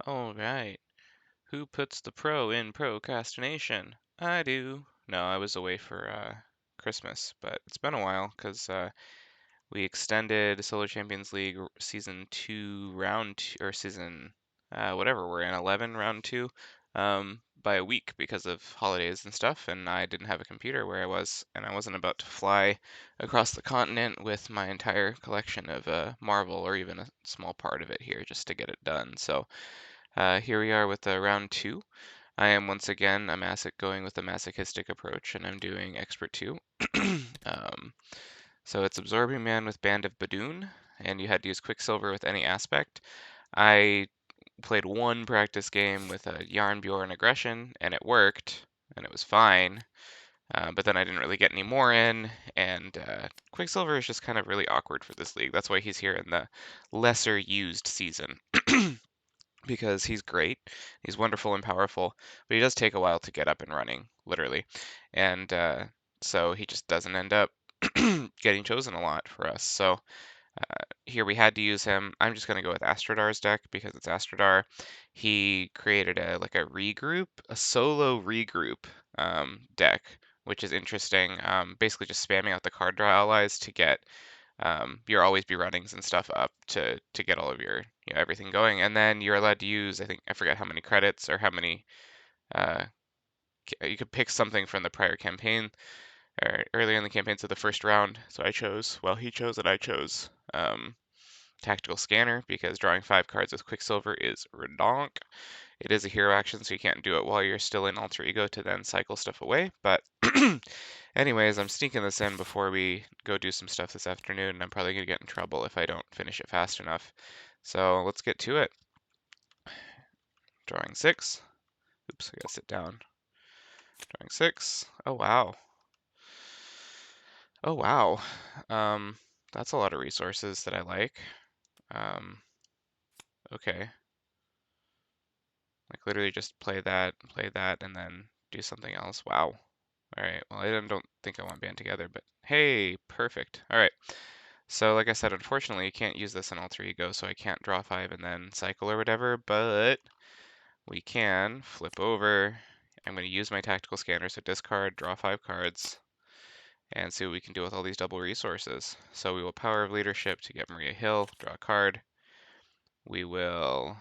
All right. Who puts the pro in procrastination? I do. No, I was away for Christmas, but it's been a while because we extended Solar Champions League season 2 round two, or season whatever we're in 11 round 2 by a week because of holidays and stuff, and I didn't have a computer where I was, and I wasn't about to fly across the continent with my entire collection of Marvel or even a small part of it here just to get it done. So here we are with round 2. I am once again going with a masochistic approach, and I'm doing Expert 2. um, so it's Absorbing Man with Band of Badoon, and you had to use Quicksilver with any aspect. I played one practice game with a Yarn Bjorn Aggression, and it worked, and it was fine. But then I didn't really get any more in, and Quicksilver is just kind of really awkward for this league. That's why he's here in the lesser used season. Because he's great, he's wonderful and powerful, but he does take a while to get up and running, literally. And so he just doesn't end up getting chosen a lot for us. So here we had to use him. I'm just going to go with Astrodar's deck because it's Astrodar. He created a regroup, a solo regroup deck, which is interesting. Basically just spamming out the card draw allies to get your always be runnings and stuff up to get all of your everything going, and then you're allowed to use, I forget how many credits or how many uh, you could pick something from the prior campaign or earlier in the campaign, so the first round. So he chose and I chose Tactical Scanner because drawing 5 cards with Quicksilver is redonk. It is a hero action, so you can't do it while you're still in Alter Ego to then cycle stuff away. But anyways, I'm sneaking this in before we go do some stuff this afternoon, and I'm probably going to get in trouble if I don't finish it fast enough. So let's get to it. Drawing 6. Oops, I gotta sit down. Drawing 6. Oh, wow. Oh, wow. Um, that's a lot of resources that I like. Okay. Like literally just play that, and then do something else. Wow. All right. Well, I don't think I want band together, but hey, perfect. All right. So like I said, unfortunately, you can't use this in Alter Ego, so I can't draw 5 and then cycle or whatever, but we can flip over. I'm going to use my Tactical Scanner, so discard, draw 5 cards, and see what we can do with all these double resources. So we will Power of Leadership to get Maria Hill, draw a card. We will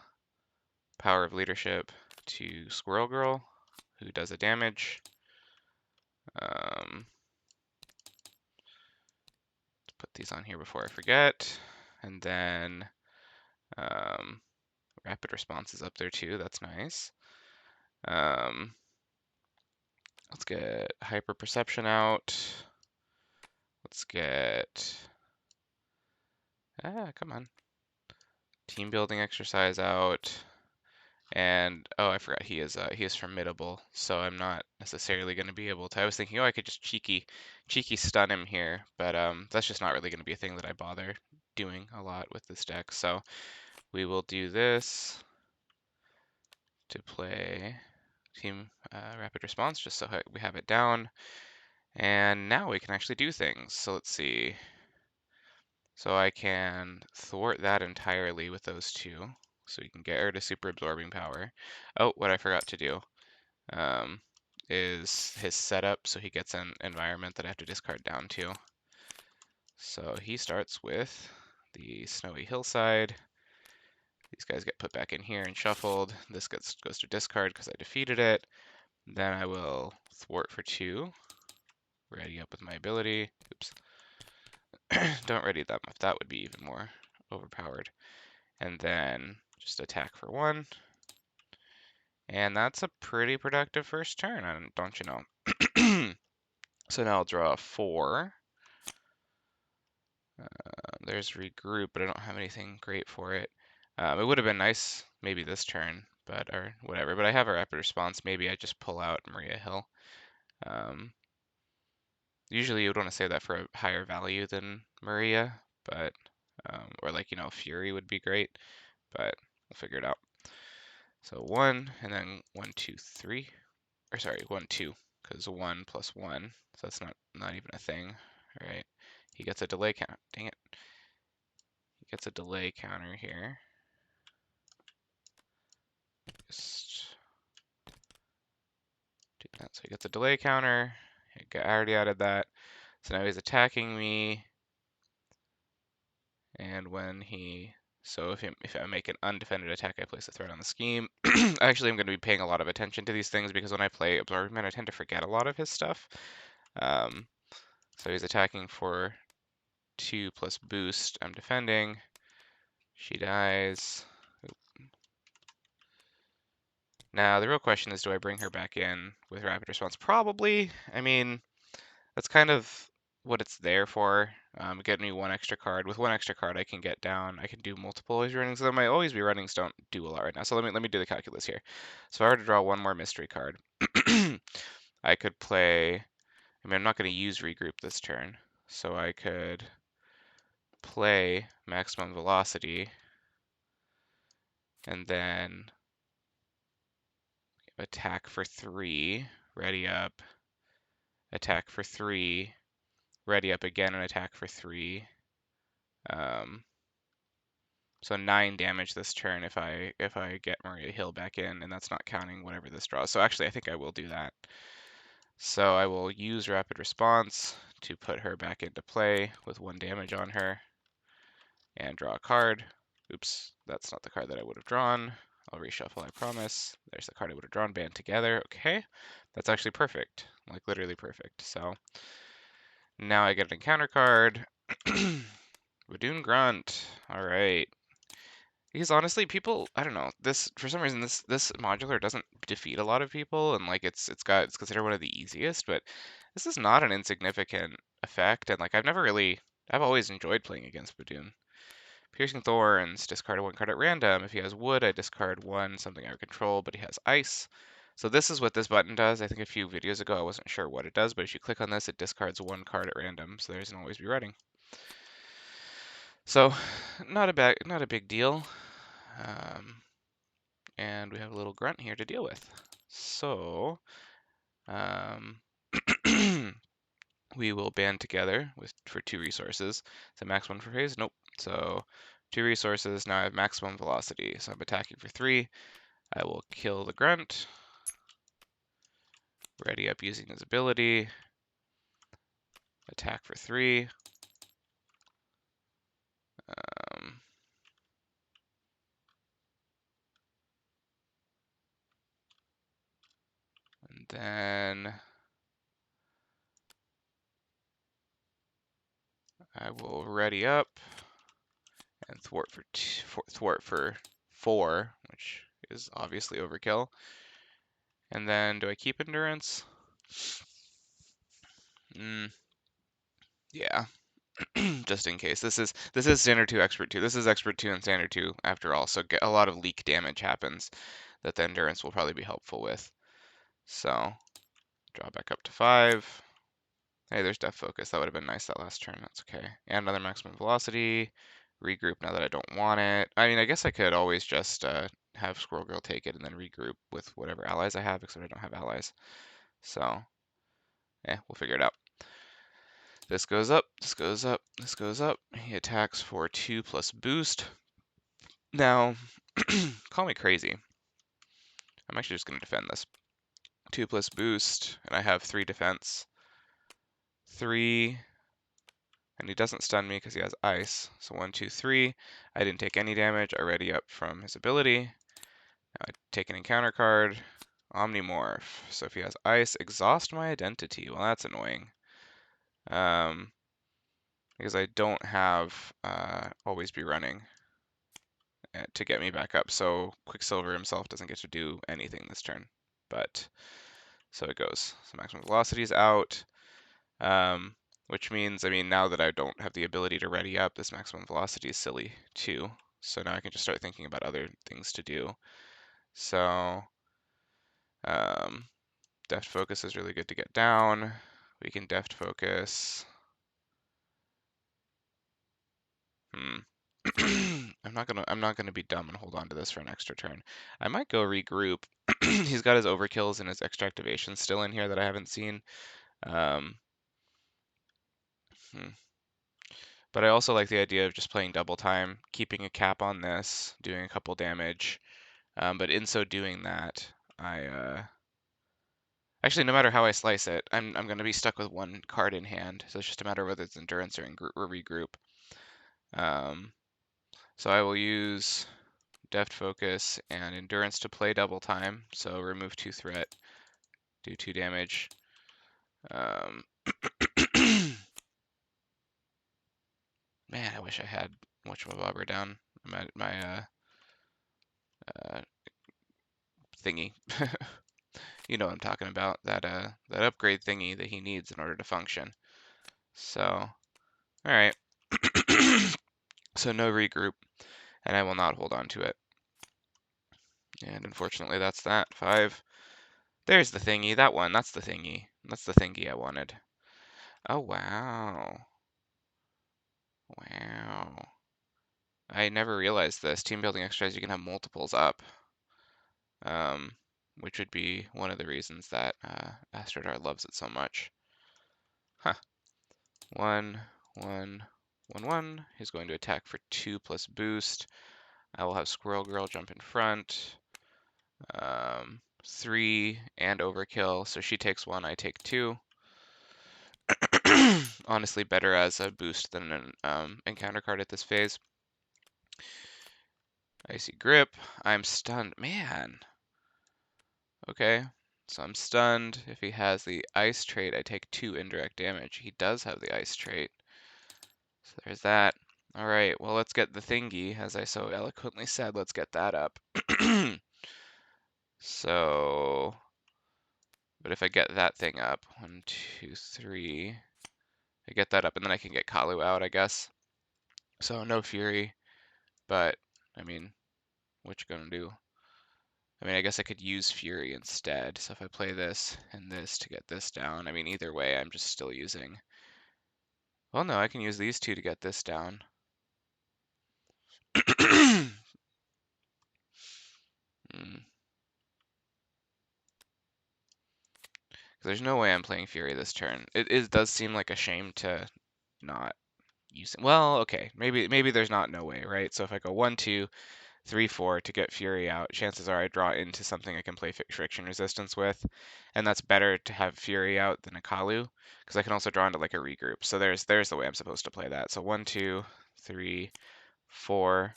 Power of Leadership to Squirrel Girl, who does a damage. Put these on here before I forget. And then Rapid Response is up there too. That's nice. Let's get Hyper Perception out. Let's get come on. Team Building Exercise out. And oh, I forgot he is formidable, so I'm not necessarily going to be able to. I was thinking, oh, I could just cheeky stun him here, but that's just not really going to be a thing that I bother doing a lot with this deck. So we will do this to play Team Rapid Response, just so we have it down. And now we can actually do things. So let's see. So I can thwart that entirely with those two. So you can get rid of Super Absorbing Power. Oh, what I forgot to do is his setup, so he gets an environment that I have to discard down to. So he starts with the Snowy Hillside. These guys get put back in here and shuffled. This goes to discard because I defeated it. Then I will thwart for 2. Ready up with my ability. Oops. Don't ready that much. That would be even more overpowered. And then just attack for 1. And that's a pretty productive first turn, don't you know? So now I'll draw 4. There's regroup, but I don't have anything great for it. It would have been nice maybe this turn, or whatever. But I have a Rapid Response. Maybe I just pull out Maria Hill. Usually you would want to save that for a higher value than Maria, but or Fury would be great, but we'll figure it out. So 1, and then 1, 2, 3, or sorry, 1, 2, because 1 plus 1, so that's not even a thing. All right, he gets a delay count. Dang it. He gets a delay counter here. Just do that. So he gets a delay counter. I already added that. So now he's attacking me. And when he, so if I make an undefended attack, I place a threat on the scheme. Actually, I'm going to be paying a lot of attention to these things because when I play Absorbment, I tend to forget a lot of his stuff. So he's attacking for 2 plus boost. I'm defending. She dies. Now, the real question is, do I bring her back in with rapid response? Probably. I mean, that's kind of what it's there for. Get me one extra card. With one extra card, I can get down. I can do multiple always be runnings. Though my always be runnings don't do a lot right now. So let me do the calculus here. So if I were to draw one more mystery card, I could play. I mean, I'm not going to use regroup this turn, so I could play maximum velocity, and then attack for 3, ready up, attack for 3, ready up again, and attack for 3. So 9 damage this turn if I get Maria Hill back in, and that's not counting whatever this draws. So actually, I think I will do that. So I will use rapid response to put her back into play with 1 damage on her, and draw a card. Oops, that's not the card that I would have drawn. I'll reshuffle, I promise. There's the card I would have drawn, band together. Okay, that's actually perfect, like literally perfect. So now I get an encounter card. Wadoon Grunt. All right. Because honestly, people, I don't know, this for some reason this modular doesn't defeat a lot of people, and like it's considered one of the easiest, but this is not an insignificant effect, and like I've always enjoyed playing against Wadoon. Piercing Thorns, discard 1 card at random. If he has wood, I discard 1, something I control, but he has ice. So this is what this button does. I think a few videos ago I wasn't sure what it does, but if you click on this, it discards 1 card at random, so there's an always be running. So not a big deal. And we have a little grunt here to deal with. So we will band together for 2 resources. So max 1 for phase? Nope. So 2 resources. Now I have maximum velocity. So I'm attacking for 3. I will kill the grunt. Ready up using his ability. Attack for 3. And then I will ready up and thwart for 4, which is obviously overkill. And then do I keep endurance? Yeah, just in case. This is standard 2, expert 2. This is expert 2 and standard 2 after all, so a lot of leak damage happens that the endurance will probably be helpful with. So draw back up to 5. Hey, there's depth focus. That would have been nice that last turn. That's okay. And another maximum velocity. Regroup now that I don't want it. I mean, I guess I could always just have Squirrel Girl take it and then regroup with whatever allies I have, except I don't have allies. So, we'll figure it out. This goes up, this goes up, this goes up. He attacks for 2 plus boost. Now, call me crazy. I'm actually just going to defend this. 2 plus boost, and I have 3 defense. 3, and he doesn't stun me because he has ice. So 1, 2, 3. I didn't take any damage already up from his ability. Now I take an encounter card. Omnimorph. So if he has ice, exhaust my identity. Well, that's annoying. Because I don't have always be running to get me back up. So Quicksilver himself doesn't get to do anything this turn. But so it goes. So maximum velocity is out. Which means, I mean, now that I don't have the ability to ready up, this maximum velocity is silly too. So now I can just start thinking about other things to do. So deft focus is really good to get down. We can deft focus. I'm not gonna be dumb and hold on to this for an extra turn. I might go regroup. He's got his overkills and his extra activations still in here that I haven't seen. But I also like the idea of just playing double time, keeping a cap on this, doing a couple damage, But in so doing that, actually, no matter how I slice it, I'm going to be stuck with one card in hand. So it's just a matter of whether it's endurance or regroup. So I will use deft focus and endurance to play double time. So remove 2 threat, do 2 damage. Man, I wish I had whatchamabobber down. My thingy. You know what I'm talking about. That upgrade thingy that he needs in order to function. So, all right. So no regroup, and I will not hold on to it. And unfortunately, that's that. 5. There's the thingy. That one. That's the thingy. That's the thingy I wanted. Oh, wow. Wow. I never realized this. Team building exercise, you can have multiples up. Which would be one of the reasons that Astrodar loves it so much. Huh. 1, 1, 1, 1. He's going to attack for 2 plus boost. I will have Squirrel Girl jump in front. 3 and overkill, so she takes 1, I take 2. Honestly, better as a boost than an encounter card at this phase. Icy Grip. I'm stunned. Man. Okay. So I'm stunned. If he has the ice trait, I take 2 indirect damage. He does have the ice trait. So there's that. All right, well, let's get the thingy, as I so eloquently said. Let's get that up. So, but if I get that thing up, 1, 2, 3, I get that up, and then I can get Kalu out, I guess. So no Fury, but I mean, what you gonna do? I mean, I guess I could use Fury instead. So if I play this and this to get this down, I mean, either way, I'm just still using. Well, no, I can use these 2 to get this down. There's no way I'm playing Fury this turn. It does seem like a shame to not use it. Well, okay, maybe there's not no way, right? So if I go 1, 2, 3, 4 to get Fury out, chances are I draw into something I can play friction resistance with, and that's better to have Fury out than a Kalu, because I can also draw into like a regroup. So there's the way I'm supposed to play that. So 1, 2, 3, 4,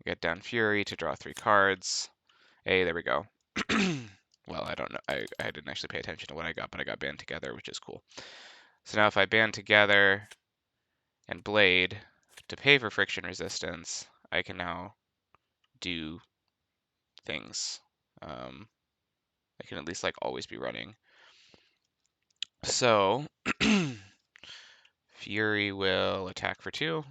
get down Fury to draw 3 cards. Hey, there we go. Well, I don't know. I didn't actually pay attention to what I got, but I got band together, which is cool. So now if I band together and blade to pay for friction resistance, I can now do things. I can at least like always be running. So Fury will attack for 2.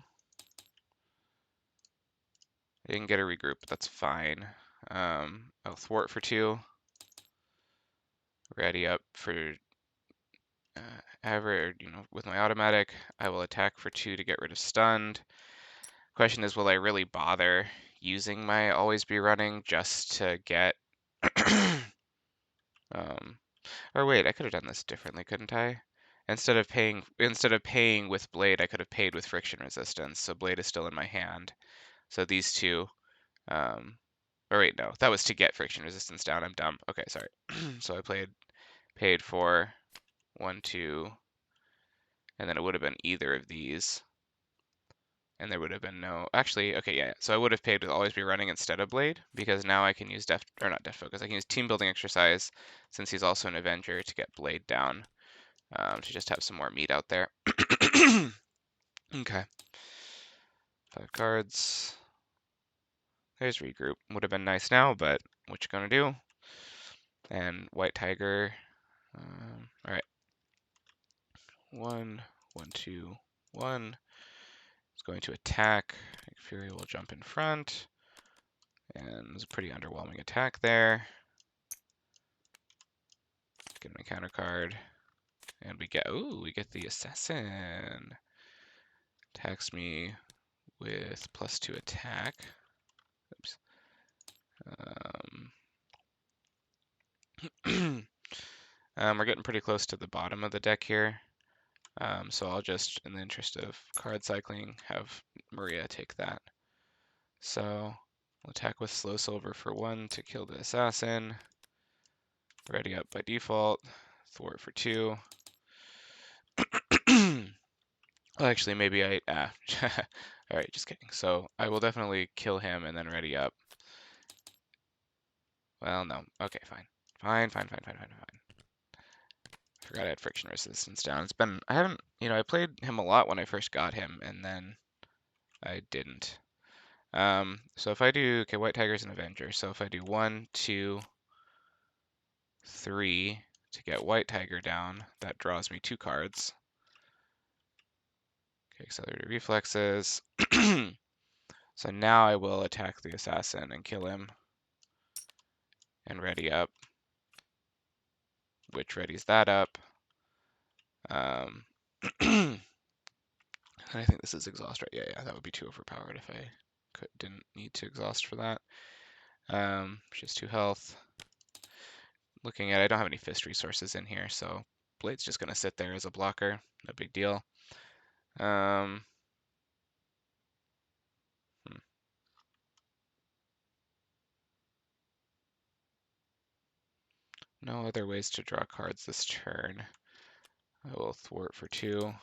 I didn't get a regroup, but that's fine. I'll thwart for 2. Ready up for with my automatic. I will attack for 2 to get rid of stunned. Question is, will I really bother using my always be running just to get or wait, I could have done this differently, couldn't I? Instead of paying with blade, I could have paid with friction resistance. So blade is still in my hand. So these 2 or wait, no, that was to get friction resistance down. I'm dumb. Okay, sorry. So I paid for 1, 2, and then it would have been either of these. And there would have been no, actually, okay, yeah. So I would have paid with always be running instead of blade, because now I can use not deft focus. I can use team building exercise, since he's also an Avenger, to get blade down, to just have some more meat out there. Okay. 5 cards. There's regroup. Would have been nice now, but what you gonna do? And white tiger. All right. 1, 1, 2, 1. It's going to attack. Fury will jump in front. And it's a pretty underwhelming attack there. Get my counter card. And we get the assassin. Attacks me with +2 attack. Oops. We're getting pretty close to the bottom of the deck here. So I'll just, in the interest of card cycling, have Maria take that. So Attack with slow silver for 1 to kill the assassin. Ready up by default. Thwart for 2. Well, actually, maybe Alright, just kidding. So I will definitely kill him and then ready up. Well, no. Okay, fine. Fine. Forgot I had friction resistance down. I haven't, I played him a lot when I first got him, and then I didn't. So if I do, okay, White Tiger's an Avenger. So if I do 1, 2, 3 to get White Tiger down, that draws me 2 cards. Okay, accelerated reflexes. So now I will attack the assassin and kill him. And ready up, which readies that up. I think this is exhaust, right? Yeah, that would be too overpowered if I didn't need to exhaust for that. She has 2 health. Looking at it, I don't have any fist resources in here, so Blade's just going to sit there as a blocker. No big deal. Hmm. No other ways to draw cards this turn. I will thwart for 2.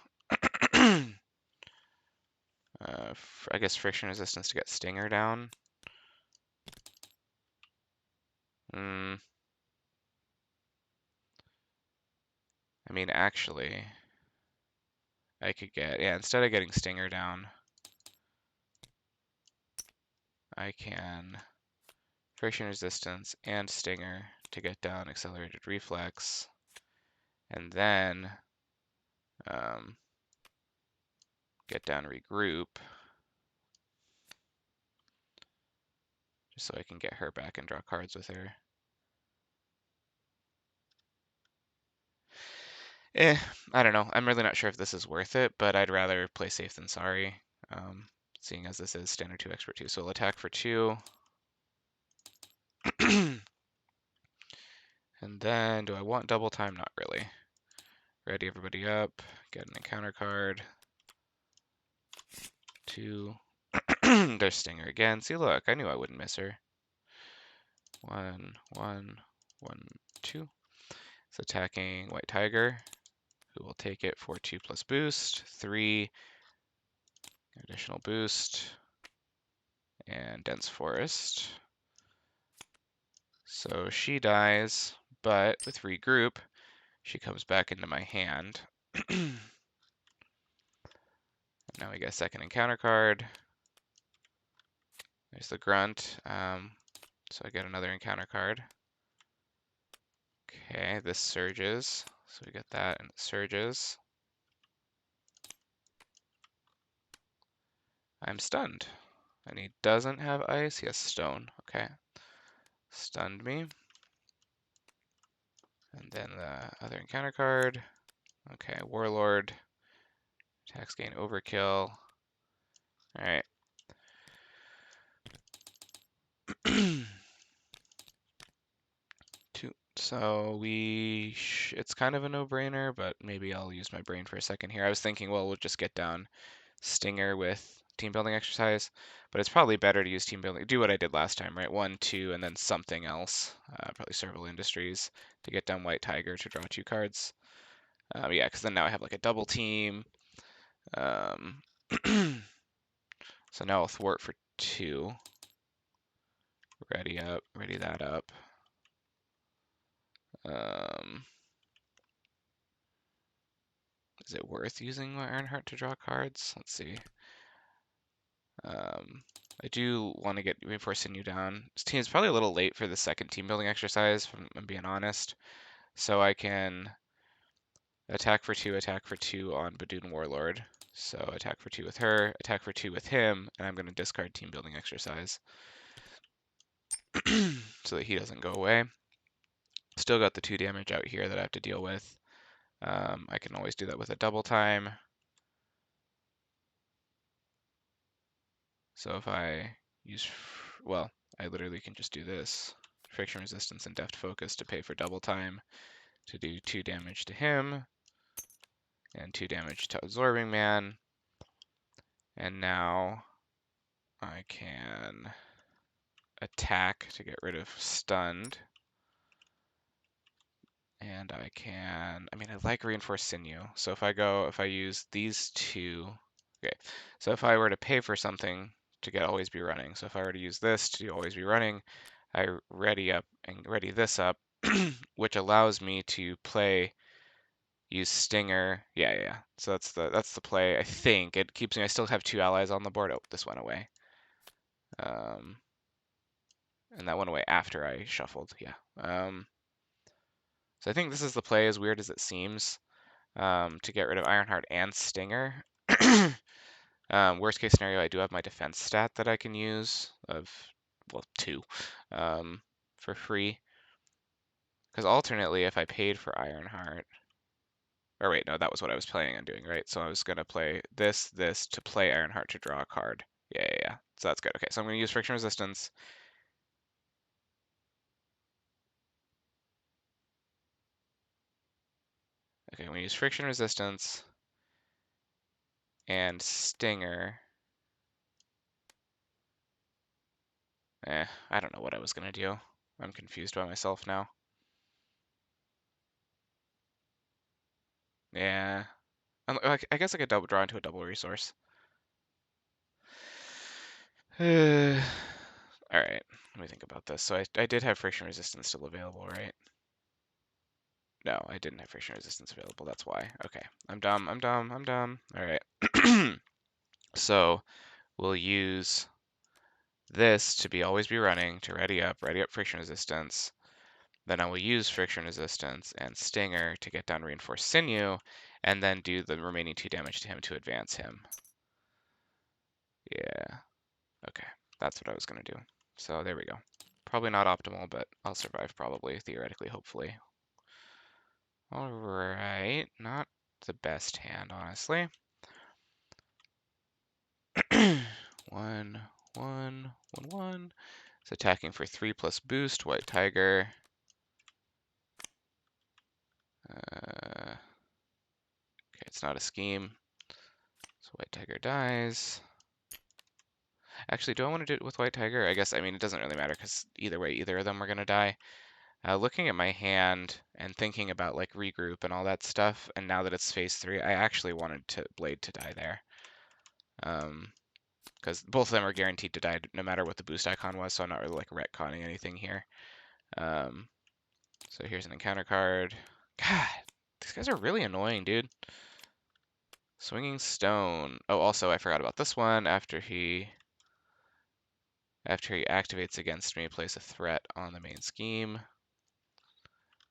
I guess friction resistance to get Stinger down. I mean, actually, I could get, yeah, instead of getting Stinger down, I can friction resistance and Stinger to get down accelerated reflex, and then get down regroup, just so I can get her back and draw cards with her. I don't know. I'm really not sure if this is worth it, but I'd rather play safe than sorry, seeing as this is standard 2 expert 2. So we'll attack for 2. And then, do I want double time? Not really. Ready everybody up, get an encounter card. 2. There's Stinger again. See, look, I knew I wouldn't miss her. 1, 1, 1, 2. It's attacking White Tiger, who will take it for 2 plus boost, 3 additional boost, and Dense Forest. So she dies, but with regroup, she comes back into my hand. Now we get a second encounter card. There's the grunt. So I get another encounter card. Okay, this surges. So we get that and it surges. I'm stunned. And he doesn't have ice. He has stone. Okay. Stunned me. And then the other encounter card. Okay, Warlord. Attacks gain overkill. Alright. So it's kind of a no-brainer, but maybe I'll use my brain for a second here. I was thinking, well, we'll just get down Stinger with team building exercise, but it's probably better to use team building. Do what I did last time, right? 1, 2, and then something else. Probably Serval Industries to get down White Tiger to draw 2 cards. Yeah, because then now I have like a double team. So now I'll thwart for 2. Ready up, ready that up. Is it worth using my Ironheart to draw cards? Let's see. I do want to get reinforcing you down. This team is probably a little late for the second team building exercise, if I'm being honest. So I can attack for 2 on Badoon Warlord. So attack for 2 with her, attack for 2 with him, and I'm going to discard team building exercise so that he doesn't go away. Still got the 2 damage out here that I have to deal with. I can always do that with a double time. So if I use, well, I literally can just do this. Friction resistance and deft focus to pay for double time to do 2 damage to him and 2 damage to Absorbing Man. And now I can attack to get rid of stunned. And I can, I mean, I like reinforced sinew. So if I use these two, okay. So if I were to pay for something to get always be running, so if I were to use this to always be running, I ready up and ready this up, which allows me to use Stinger. Yeah. So that's the play. I think it keeps me. I still have 2 allies on the board. Oh, this went away. And that went away after I shuffled. Yeah. So I think this is the play, as weird as it seems, to get rid of Ironheart and Stinger. Worst case scenario, I do have my defense stat that I can use of, well, 2 for free. Because alternately, if I paid for Ironheart, or wait, no, that was what I was planning on doing, right? So I was going to play this to play Ironheart to draw a card. Yeah. So that's good. Okay, so I'm going to use Friction Resistance. Okay, I'm going to use Friction Resistance and Stinger. I don't know what I was going to do. I'm confused by myself now. Yeah. I guess I could double draw into a double resource. All right, let me think about this. So I did have Friction Resistance still available, right? No, I didn't have Friction Resistance available. That's why. Okay, I'm dumb. All right. So we'll use this to always be running to ready up Friction Resistance. Then I will use Friction Resistance and Stinger to get down Reinforced Sinew, and then do the remaining 2 damage to him to advance him. Yeah. Okay, that's what I was gonna do. So there we go. Probably not optimal, but I'll survive probably, theoretically, hopefully. All right, not the best hand, honestly. 1, 1, 1, 1. It's attacking for 3 plus boost, White Tiger. Okay, it's not a scheme. So White Tiger dies. Actually, do I want to do it with White Tiger? I guess, I mean, it doesn't really matter because either way, either of them are going to die. Looking at my hand and thinking about like regroup and all that stuff, and now that it's phase 3, I actually wanted Blade to die there. Because both of them are guaranteed to die no matter what the boost icon was, so I'm not really like retconning anything here. So here's an encounter card. God, these guys are really annoying, dude. Swinging Stone. Oh, also I forgot about this one. After he activates against me, place a threat on the main scheme.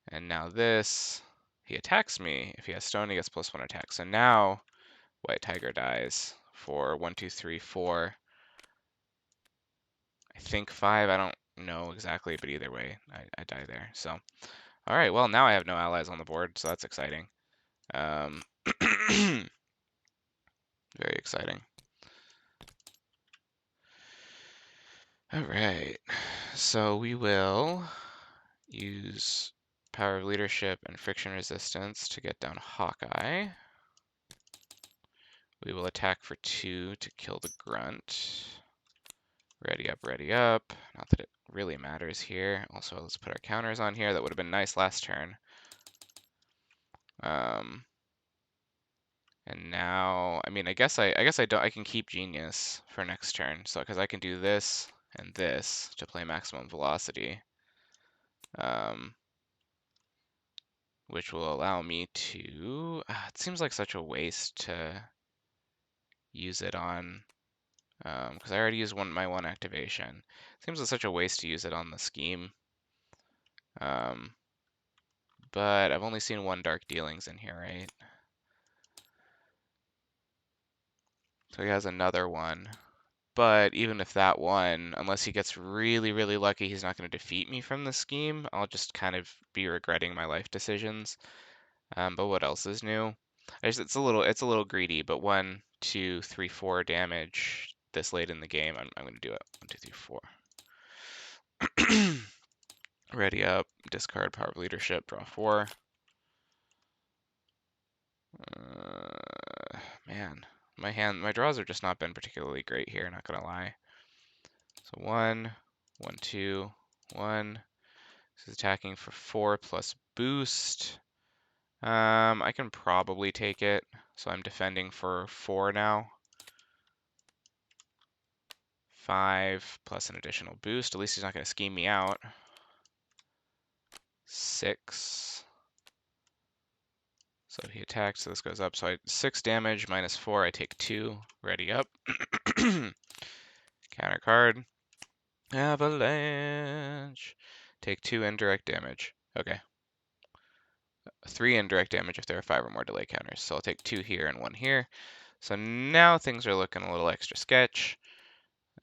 And now this, he attacks me. If he has stone, he gets +1 attack. So now White Tiger dies for 1, 2, 3, 4. I think 5. I don't know exactly, but either way, I die there. So, all right. Well, now I have no allies on the board, so that's exciting. Very exciting. All right. So we will use Power of Leadership and Friction Resistance to get down Hawkeye. We will attack for 2 to kill the Grunt. Ready up, ready up. Not that it really matters here. Also, let's put our counters on here. That would have been nice last turn. And now, I mean, I guess I can keep Genius for next turn. So, because I can do this and this to play Maximum Velocity. Which will allow me to, it seems like such a waste to use it on, because I already used my one activation. Seems like such a waste to use it on the scheme. But I've only seen 1 Dark Dealings in here, right? So he has another one. But even if that one, unless he gets really, really lucky, he's not going to defeat me from the scheme. I'll just kind of be regretting my life decisions. But what else is new? It's a little greedy, but 1, 2, 3, 4 damage this late in the game. I'm going to do it. 1, 2, 3, 4. Ready up. Discard Power of Leadership. Draw 4. Man, my draws have just not been particularly great here. Not gonna lie. So 1, 1, 2, 1. This is attacking for 4 plus boost. I can probably take it, so I'm defending for 4 now. 5 plus an additional boost. At least he's not going to scheme me out. 6. So he attacks, so this goes up. So 6 damage minus 4, I take 2. Ready up. Counter card. Avalanche. Take 2 indirect damage. Okay. 3 indirect damage if there are 5 or more delay counters. So I'll take 2 here and 1 here. So now things are looking a little extra sketch.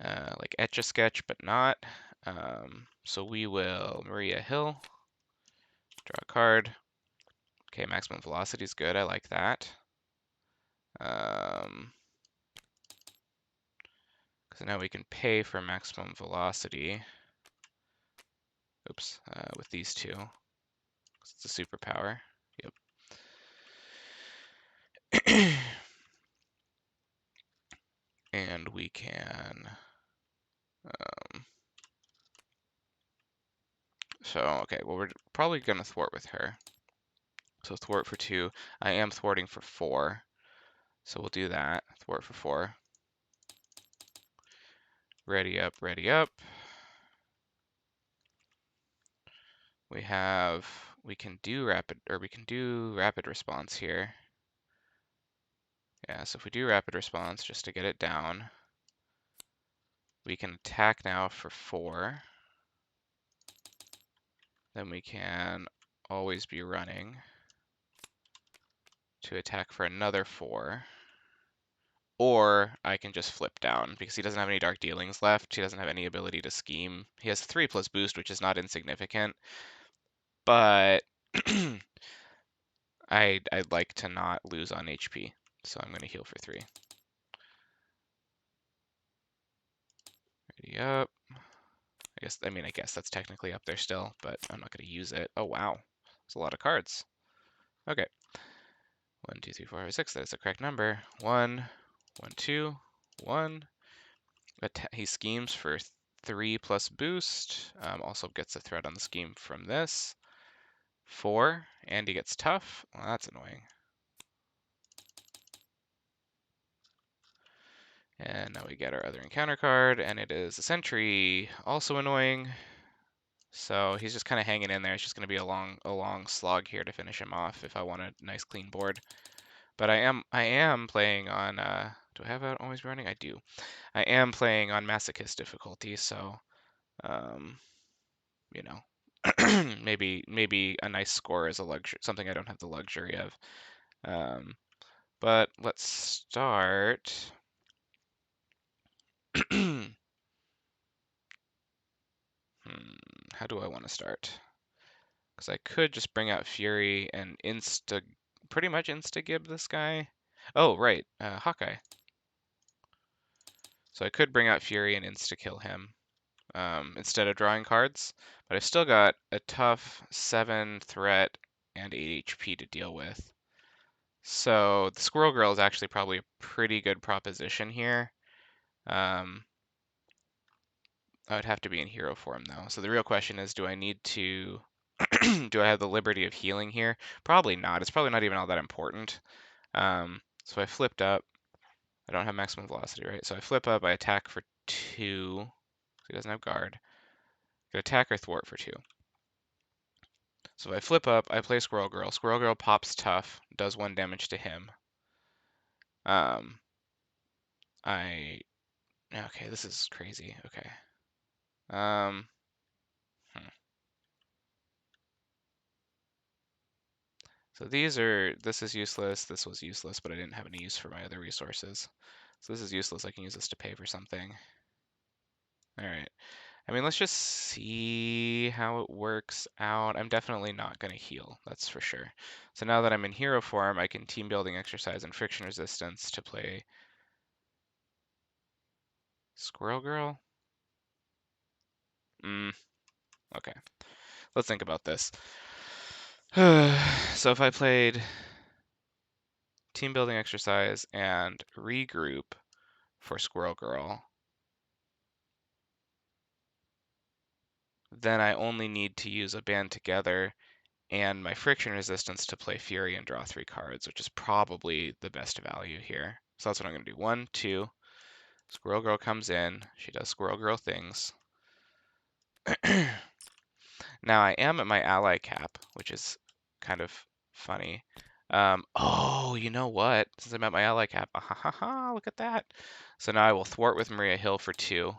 Like Etch-a-Sketch, but not. So we will Maria Hill. Draw a card. Okay, maximum velocity is good. I like that. So now we can pay for maximum velocity. Oops, with these two. It's a superpower. Yep. And we can. Okay, well, we're probably going to thwart with her. So thwart for 2. I am thwarting for 4. So we'll do that. Thwart for 4. Ready up, ready up. We can do rapid response here. Yeah, so if we do rapid response just to get it down, we can attack now for 4. Then we can always be running to attack for another 4. Or I can just flip down because he doesn't have any dark dealings left. He doesn't have any ability to scheme. He has 3 plus boost, which is not insignificant. But I'd like to not lose on HP. So I'm going to heal for 3. Ready up. I guess that's technically up there still, but I'm not going to use it. Oh, wow. That's a lot of cards. Okay. 1, 2, 3, 4, 5, 6. That is the correct number. 1, 1, 2, 1. He schemes for 3 plus boost. Also gets a threat on the scheme from this. 4. And he gets tough. Well, that's annoying. And now we get our other encounter card, and it is a sentry. Also annoying. So he's just kind of hanging in there. It's just going to be a long slog here to finish him off if I want a nice clean board. But I am playing on. Do I have it always running? I do. I am playing on masochist difficulty, so you know, maybe a nice score is a luxury, something I don't have the luxury of. But let's start. How do I want to start? Because I could just bring out Fury and pretty much insta-gib this guy. Oh, right, Hawkeye. So I could bring out Fury and insta-kill him instead of drawing cards, but I've still got a tough 7 threat and 8 HP to deal with. So the Squirrel Girl is actually probably a pretty good proposition here. I would have to be in hero form though. So the real question is, do I need to do I have the liberty of healing here? Probably not. It's probably not even all that important. So I flipped up. I don't have maximum velocity, right? So I flip up, I attack for 2. So he doesn't have guard. I attack or thwart for 2. So if I flip up, I play Squirrel Girl. Squirrel Girl pops tough, does 1 damage to him. Okay, this is crazy. Okay. So this is useless, this was useless, but I didn't have any use for my other resources. So this is useless, I can use this to pay for something. All right. I mean, let's just see how it works out. I'm definitely not going to heal, that's for sure. So now that I'm in hero form, I can team building exercise and friction resistance to play Squirrel Girl. Okay. Let's think about this. So if I played team building exercise and regroup for Squirrel Girl, then I only need to use a band together and my friction resistance to play Fury and draw 3 cards, which is probably the best value here. So that's what I'm going to do. 1, 2. Squirrel Girl comes in. She does Squirrel Girl things. Now I am at my ally cap, which is kind of funny. Oh, you know what? Since I'm at my ally cap, look at that. So now I will thwart with Maria Hill for 2.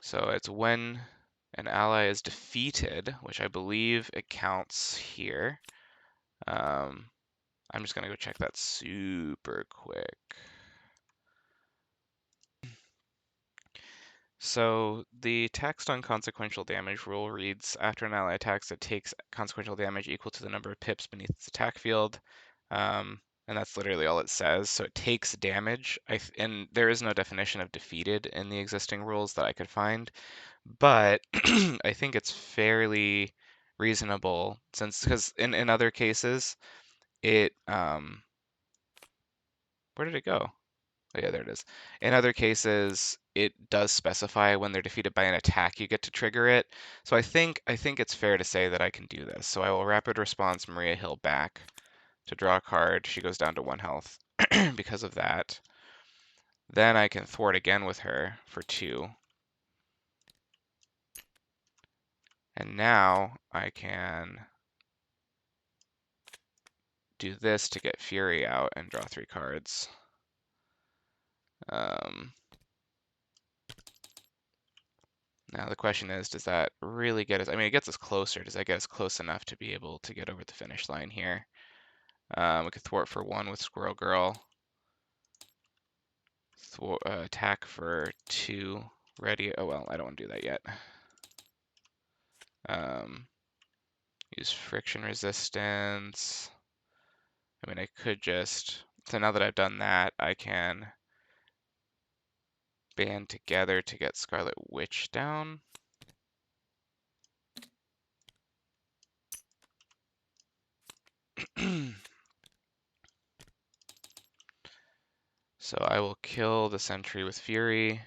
So it's when an ally is defeated, which I believe it counts here. I'm just going to go check that super quick. So the text on consequential damage rule reads, after an ally attacks, it takes consequential damage equal to the number of pips beneath its attack field. And that's literally all it says. So it takes damage. And there is no definition of defeated in the existing rules that I could find. But I think it's fairly reasonable because in other cases, where did it go? Oh, yeah, there it is. In other cases, it does specify when they're defeated by an attack, you get to trigger it. So I think it's fair to say that I can do this. So I will rapid response Maria Hill back to draw a card. She goes down to 1 health because of that. Then I can thwart again with her for 2. And now I can do this to get Fury out and draw 3 cards. Now the question is, does that really get us? I mean, it gets us closer. Does that get us close enough to be able to get over the finish line here? We could thwart for 1 with Squirrel Girl. Attack for 2. Ready. Oh, well, I don't want to do that yet. Use friction resistance. I mean, I could just... So now that I've done that, I can band together to get Scarlet Witch down. So I will kill the sentry with Fury.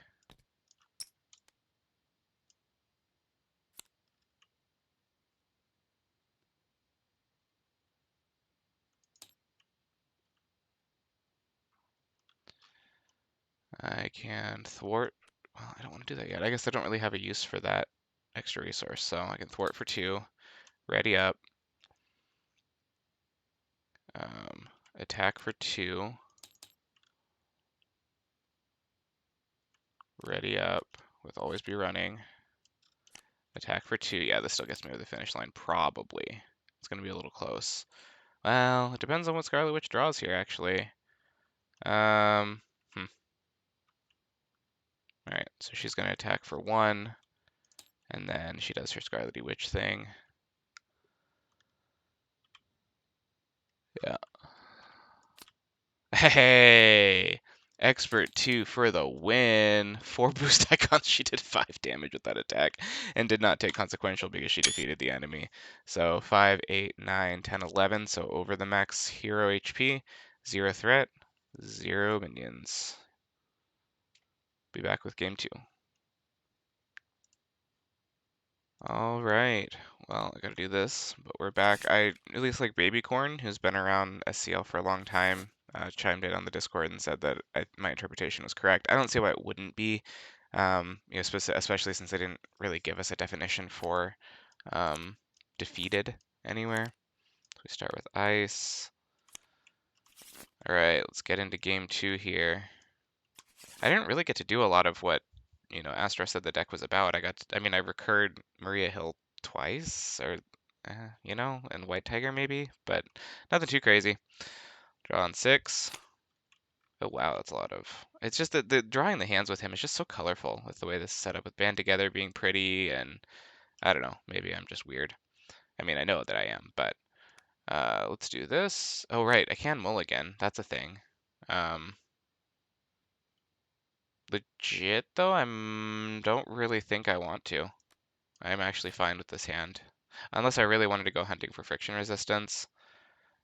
I can thwart. Well, I don't want to do that yet. I guess I don't really have a use for that extra resource, so I can thwart for 2. Ready up. Attack for 2. Ready up with always be running. Attack for 2. Yeah, this still gets me over the finish line, probably. It's going to be a little close. Well, it depends on what Scarlet Witch draws here, actually. Alright, so she's going to attack for 1, and then she does her Scarlet Witch thing. Yeah. Hey! Expert 2 for the win. 4 boost icons. She did 5 damage with that attack and did not take consequential because she defeated the enemy. So 5, 8, 9, 10, 11. So over the max hero HP. 0 threat. 0 minions. Be back with game 2. All right. Well, I gotta do this, but we're back. At least like Babycorn, who's been around SCL for a long time, chimed in on the Discord and said that my interpretation was correct. I don't see why it wouldn't be, especially since they didn't really give us a definition for defeated anywhere. So we start with ice. All right, let's get into game 2 here. I didn't really get to do a lot of what Astro said the deck was about. I recurred Maria Hill twice, or and White Tiger maybe, but nothing too crazy. Draw on 6. Oh wow, that's a lot of. It's just that the drawing the hands with him is just so colorful with the way this is set up, with band together being pretty, and I don't know, maybe I'm just weird. I mean, I know that I am, but let's do this. Oh right, I can mulligan. That's a thing. Legit though, don't really think I want to. I'm actually fine with this hand. Unless I really wanted to go hunting for friction resistance.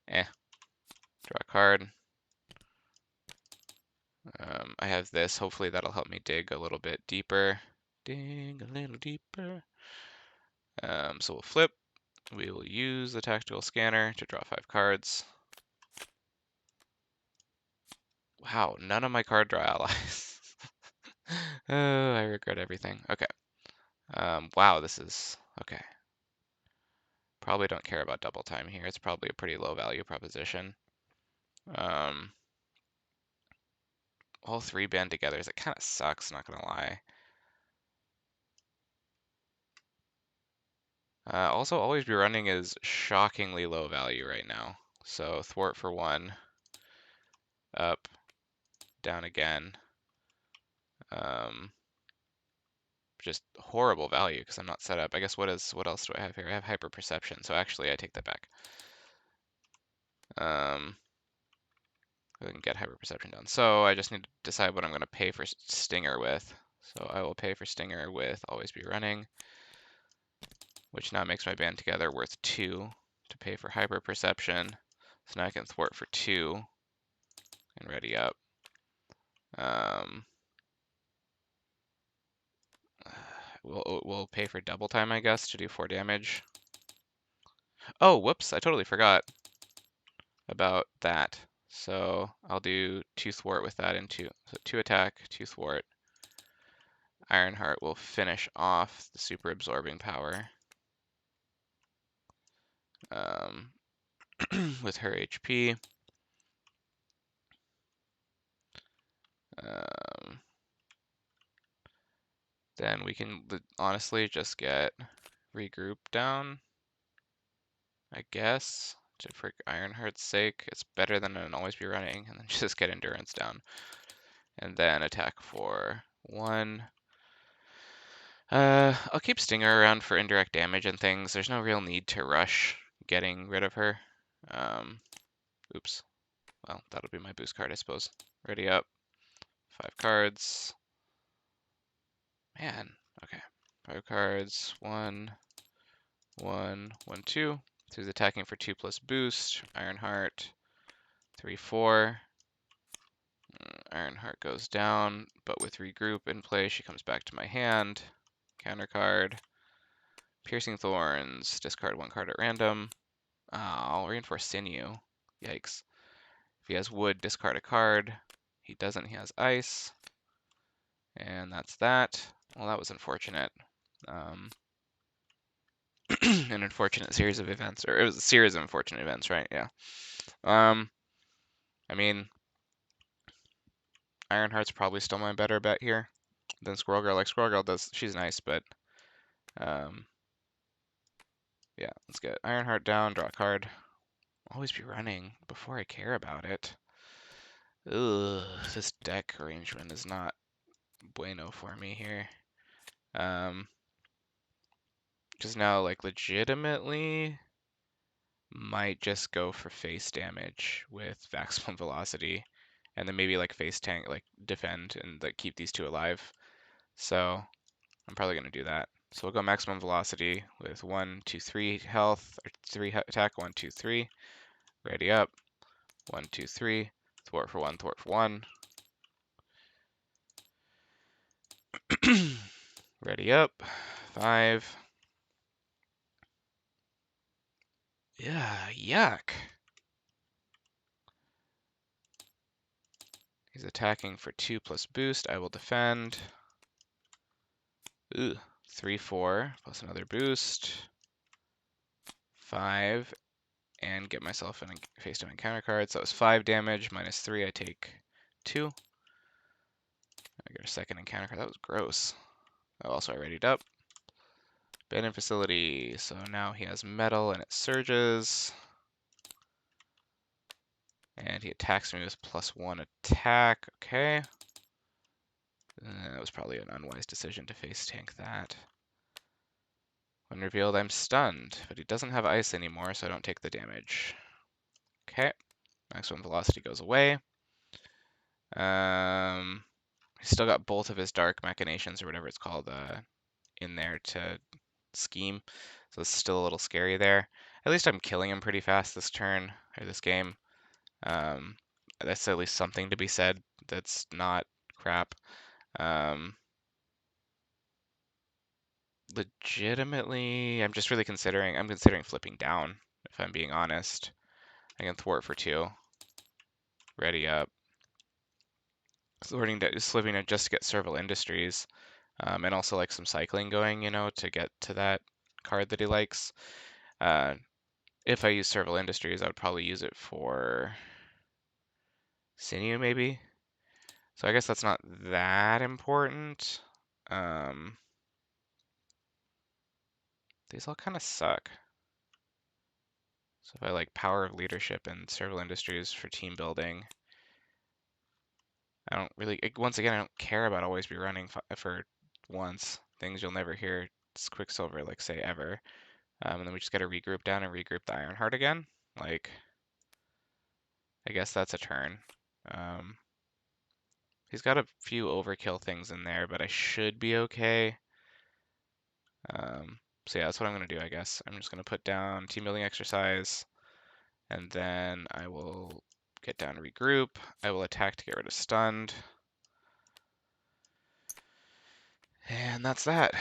Draw a card. I have this. Hopefully that'll help me dig a little bit deeper. Dig a little deeper. So we'll flip. We will use the tactical scanner to draw 5 cards. Wow, none of my card draw allies. Oh, I regret everything. Okay. Wow, this is okay. Probably don't care about double time here. It's probably a pretty low value proposition. All 3 band together. It kind of sucks, not gonna lie. Also, always be running is shockingly low value right now. So thwart for 1, up, down again. Just horrible value because I'm not set up. I guess what else do I have here? I have hyper perception. So actually, I take that back. I can get hyper perception done. So I just need to decide what I'm going to pay for Stinger with. So I will pay for Stinger with always be running, which now makes my band together worth 2 to pay for hyper perception. So now I can thwart for 2 and ready up. We'll pay for double time, I guess, to do 4 damage. Oh, whoops, I totally forgot about that. So I'll do 2 thwart with that and 2. So 2 attack, 2 thwart. Ironheart will finish off the super absorbing power with her HP. Then we can honestly just get regroup down, I guess, for Ironheart's sake. It's better than an always be running, and then just get endurance down. And then attack for 1. I'll keep Stinger around for indirect damage and things. There's no real need to rush getting rid of her. Oops. Well, that'll be my boost card, I suppose. Ready up. 5 cards. Man, okay. 5 cards. 1, 1, 1, 2. So he's attacking for 2 plus boost. Ironheart. 3, 4. Ironheart goes down, but with regroup in play, she comes back to my hand. Counter card. Piercing Thorns. Discard 1 card at random. I'll reinforce Sinew. Yikes. If he has wood, discard a card. He doesn't, he has ice. And that's that. Well, that was unfortunate. An unfortunate series of events, or it was a series of unfortunate events, right? Yeah. I mean, Ironheart's probably still my better bet here than Squirrel Girl. Like Squirrel Girl does, she's nice, but yeah, let's get Ironheart down, draw a card. Always be running before I care about it. Ugh, this deck arrangement is not bueno for me here. Because now, like, legitimately might just go for face damage with maximum velocity, and then maybe like face tank, like defend and like keep these 2 alive. So I'm probably gonna do that. So we'll go maximum velocity with 1, 2, 3 health, or 3 attack, 1, 2, 3. Ready up. 1, 2, 3. Thwart for 1, thwart for 1. Ready up. 5. Yeah, yuck. He's attacking for 2 plus boost. I will defend. Ooh, 3, 4 plus another boost. 5, and get myself in a face down encounter card. So that was 5 damage minus 3. I take 2. I get a second encounter card. That was gross. Oh, also, I readied up. Abandoned facility. So now he has metal and it surges. And he attacks me with +1 attack. Okay. That was probably an unwise decision to face tank that. When revealed, I'm stunned, but he doesn't have ice anymore, so I don't take the damage. Okay. Maximum velocity goes away. He's still got both of his dark machinations, or whatever it's called, in there to scheme. So it's still a little scary there. At least I'm killing him pretty fast this turn, or this game. That's at least something to be said that's not crap. legitimately, I'm just really I'm considering flipping down, if I'm being honest. I can thwart for 2. Ready up. Slipping it just to get Serval Industries. And also like some cycling going, to get to that card that he likes. If I use Serval Industries, I would probably use it for Sinew, maybe. So I guess that's not that important. These all kind of suck. So if I like Power of Leadership and Serval Industries for team building, I don't really, once again, I don't care about always be running for once. Things you'll never hear Quicksilver like say ever. And then we just got to regroup down and regroup the Ironheart again. Like, I guess that's a turn. He's got a few overkill things in there, but I should be okay. So yeah, that's what I'm going to do, I guess. I'm just going to put down team building exercise, and then I will get down regroup. I will attack to get rid of stunned. And that's that.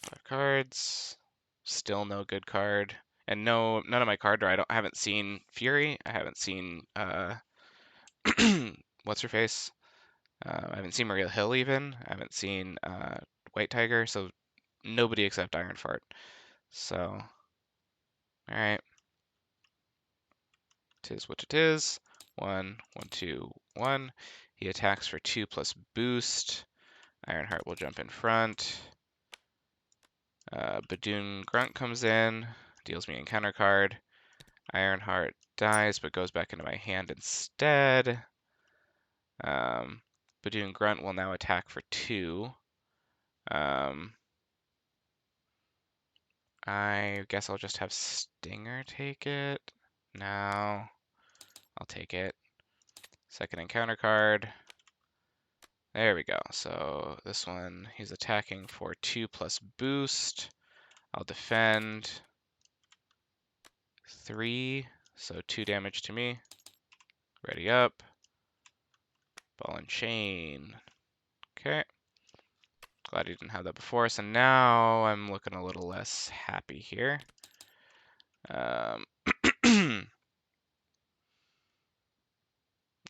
5 cards. Still no good card. And none of my card draw. I haven't seen Fury. I haven't seen what's her face? I haven't seen Maria Hill even. I haven't seen White Tiger. So nobody except Iron Fart. So, all right. Tis what it is. 1, 1, 2, 1. He attacks for 2 plus boost. Ironheart will jump in front. Badoon Grunt comes in, deals me an encounter card. Ironheart dies, but goes back into my hand instead. Badoon Grunt will now attack for 2. I guess I'll just have Stinger take it. No, I'll take it. Second encounter card. There we go. So this one, he's attacking for 2 plus boost. I'll defend 3, so 2 damage to me. Ready up. Ball and chain. Okay. Glad he didn't have that before. So now I'm looking a little less happy here.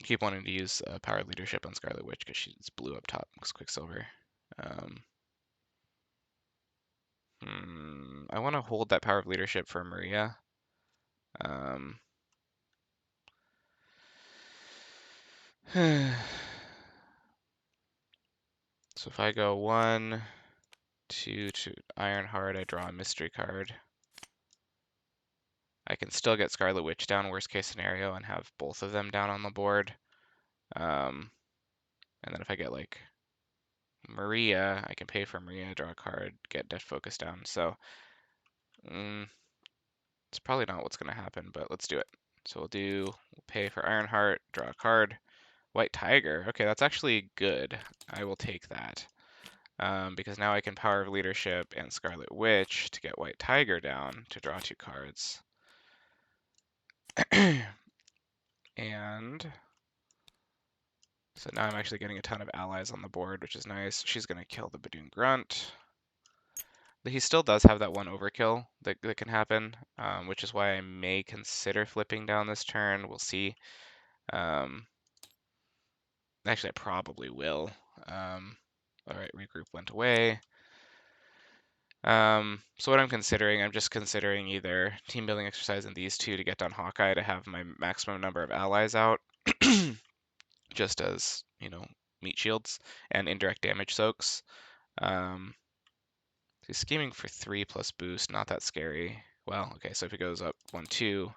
Keep wanting to use Power Leadership on Scarlet Witch because she's blue up top because Quicksilver. I want to hold that Power of Leadership for Maria. So if I go 1, 2 to Ironheart, I draw a mystery card. I can still get Scarlet Witch down, worst case scenario, and have both of them down on the board. And then if I get like Maria, I can pay for Maria, draw a card, get Death Focus down. So it's probably not what's going to happen, but let's do it. So we'll pay for Ironheart, draw a card. White Tiger. Okay, that's actually good. I will take that. Because now I can Power of Leadership and Scarlet Witch to get White Tiger down to draw 2 cards. And so now I'm actually getting a ton of allies on the board, which is nice. She's going to kill the Badoon Grunt. He still does have that one overkill that can happen, which is why I may consider flipping down this turn. We'll see. Actually, I probably will. All right, regroup went away. So what I'm just considering either team building exercise in these 2 to get down Hawkeye to have my maximum number of allies out, just as, meat shields and indirect damage soaks. He's scheming for 3 plus boost, not that scary. Well, okay, so if he goes up 1, 2,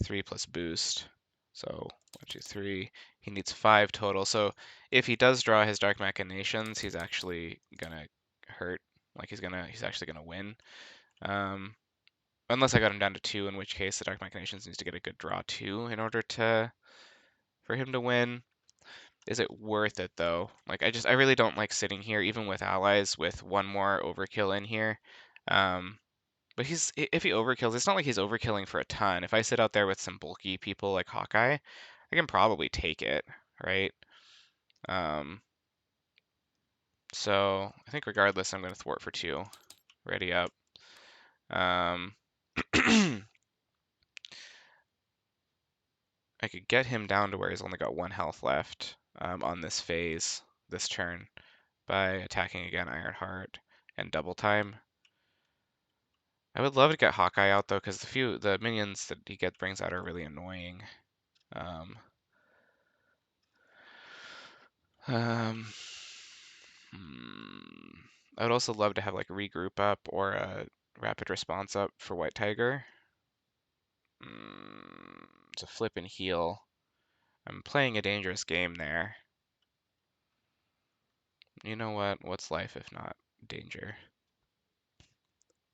3 plus boost. So 1, 2, 3. He needs 5 total. So if he does draw his Dark Machinations, he's actually gonna hurt. Like he's actually gonna win. Unless I got him down to 2, in which case the Dark Machinations needs to get a good draw too in order for him to win. Is it worth it though? Like I really don't like sitting here even with allies with 1 more overkill in here. But if he overkills, it's not like he's overkilling for a ton. If I sit out there with some bulky people like Hawkeye, I can probably take it, right? So I think regardless, I'm going to thwart for 2. Ready up. I could get him down to where he's only got 1 health left on this phase, this turn, by attacking again Ironheart and double time. I would love to get Hawkeye out though, because the minions that he brings out are really annoying. Um, um, I would also love to have like regroup up or a rapid response up for White Tiger. It's a flip and heal. I'm playing a dangerous game there. You know what? What's life if not danger?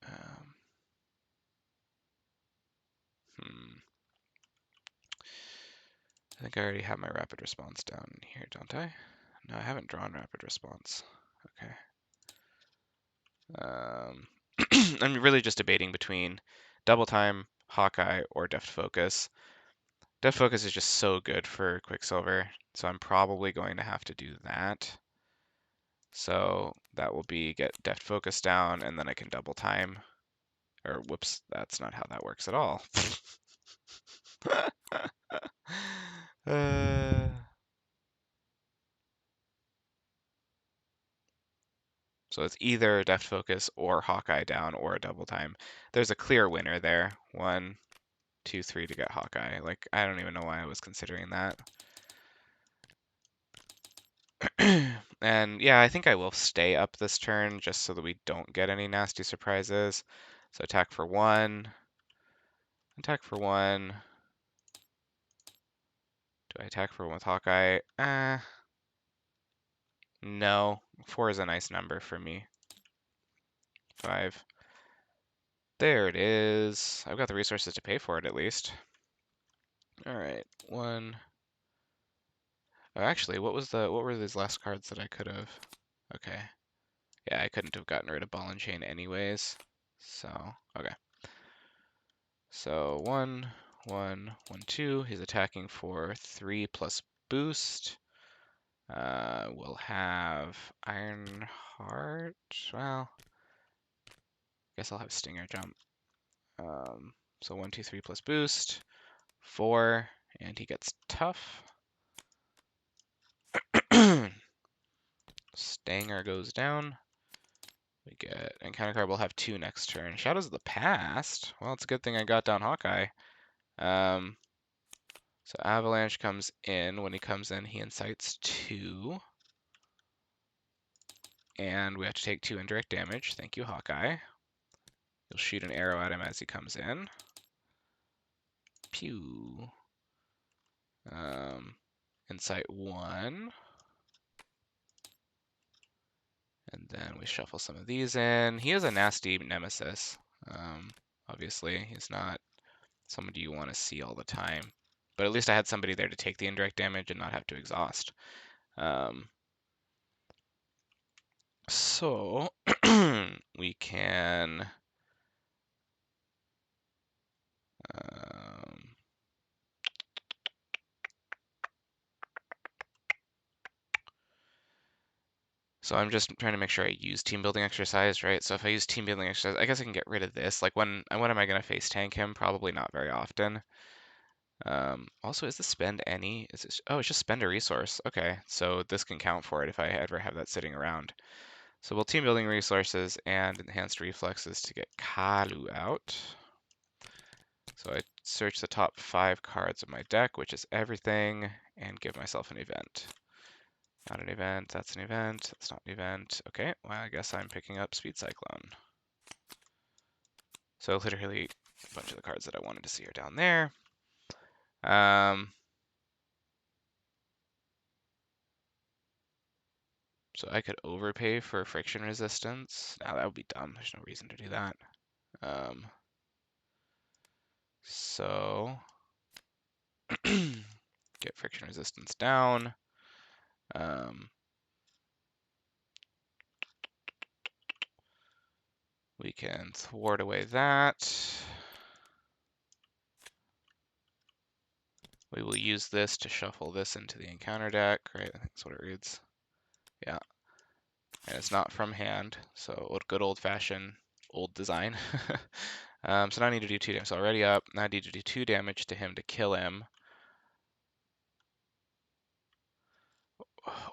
Um, I think I already have my rapid response down here, don't I? No, I haven't drawn rapid response. Okay. I'm really just debating between double time, Hawkeye, or deft focus. Deft focus is just so good for Quicksilver, so I'm probably going to have to do that. So that will be get deft focus down, and then I can double time. Or whoops, that's not how that works at all. uh, so it's either deft focus or Hawkeye down or a double time. There's a clear winner there. 1, 2, 3 to get Hawkeye. Like, I don't even know why I was considering that. And yeah, I think I will stay up this turn just so that we don't get any nasty surprises. So attack for 1. Attack for 1. Do I attack for 1 with Hawkeye? No. 4 is a nice number for me. 5. There it is. I've got the resources to pay for it at least. All right, 1. Oh, actually, what were these last cards that I could have? Okay. Yeah, I couldn't have gotten rid of Ball and Chain anyways. So, okay. So 1, 1, 1, 2. He's attacking for 3 plus boost. We'll have Ironheart. Well, guess I'll have Stinger jump. So 1, 2, 3 plus boost. 4, and he gets tough. Stinger goes down. We get encounter card. We'll have 2 next turn. Shadows of the Past. Well, it's a good thing I got down Hawkeye. So Avalanche comes in. When he comes in, he incites 2. And we have to take 2 indirect damage. Thank you, Hawkeye. You'll shoot an arrow at him as he comes in. Pew. Incite 1. And then we shuffle some of these in. He is a nasty nemesis. Obviously, he's not somebody you want to see all the time. But at least I had somebody there to take the indirect damage and not have to exhaust. So we can so I'm just trying to make sure I use team building exercise, right? So if I use team building exercise, I guess I can get rid of this. Like when am I going to face tank him? Probably not very often. Also, is this spend any? Is this, oh, it's just spend a resource. Okay, so this can count for it if I ever have that sitting around. So we'll team building resources and enhanced reflexes to get Kalu out. So I search the top 5 cards of my deck, which is everything, and give myself an event. Not an event, that's an event, that's not an event. Okay, well, I guess I'm picking up Speed Cyclone. So literally a bunch of the cards that I wanted to see are down there. So I could overpay for friction resistance. Now that would be dumb. There's no reason to do that. So get friction resistance down. We can thwart away that. We will use this to shuffle this into the encounter deck, right? I think that's what it reads. Yeah. and it's not from hand, so good old-fashioned old design. So now I need to do 2 damage. So already up. Now I need to do 2 damage to him to kill him.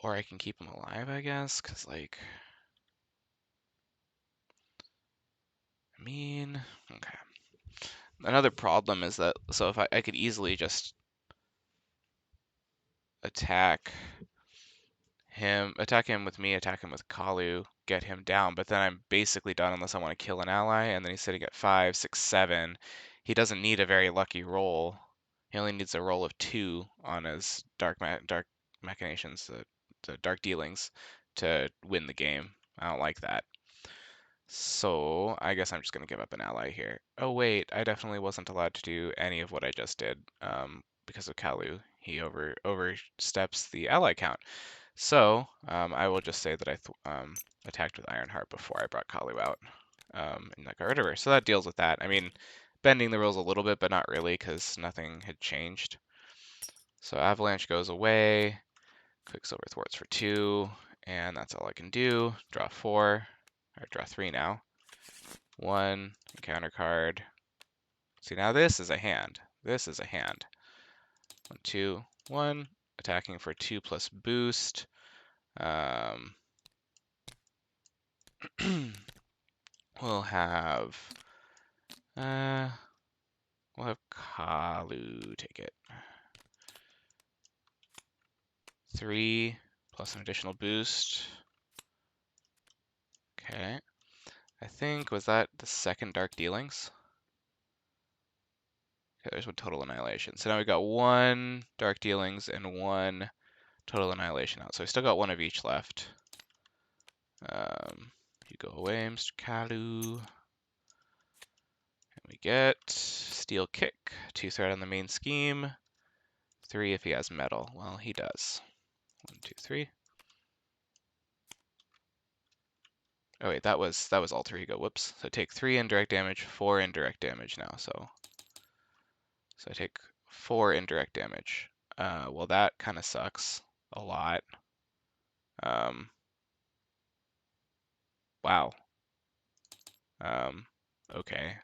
Or I can keep him alive, I guess, because, like, I mean, okay. Another problem is that, so if I could easily just attack him with me, attack him with Kalu, get him down, but then I'm basically done unless I want to kill an ally, and then he's sitting at 5, 6, 7. He doesn't need a very lucky roll. He only needs a roll of 2 on his dark machinations, the dark dealings, to win the game. I don't like that. So I guess I'm just going to give up an ally here. Oh wait, I definitely wasn't allowed to do any of what I just did because of Kalu. He oversteps the ally count. So I will just say that I attacked with Ironheart before I brought Kalu out and that got rid of her. So that deals with that. I mean, bending the rules a little bit, but not really because nothing had changed. So Avalanche goes away. Quicksilver thwarts for 2, and that's all I can do. Draw 4, or draw 3 now. 1, encounter card. See, now this is a hand. This is a hand. 1, 2, 1, attacking for 2 plus boost. We'll have Kalu take it. 3 plus an additional boost. Okay. I think, was that the second Dark Dealings? Okay, there's one Total Annihilation. So now we got 1 Dark Dealings and 1 Total Annihilation out. So we still got 1 of each left. You go away, Mr. Kalu. And we get Steel Kick, 2 threat on the main scheme. 3 if he has metal. Well, he does. 1, 2, 3. Oh wait, that was alter ego. Whoops. So take 3 indirect damage, 4 indirect damage now. So I take 4 indirect damage. Well, that kind of sucks a lot. Wow. Okay.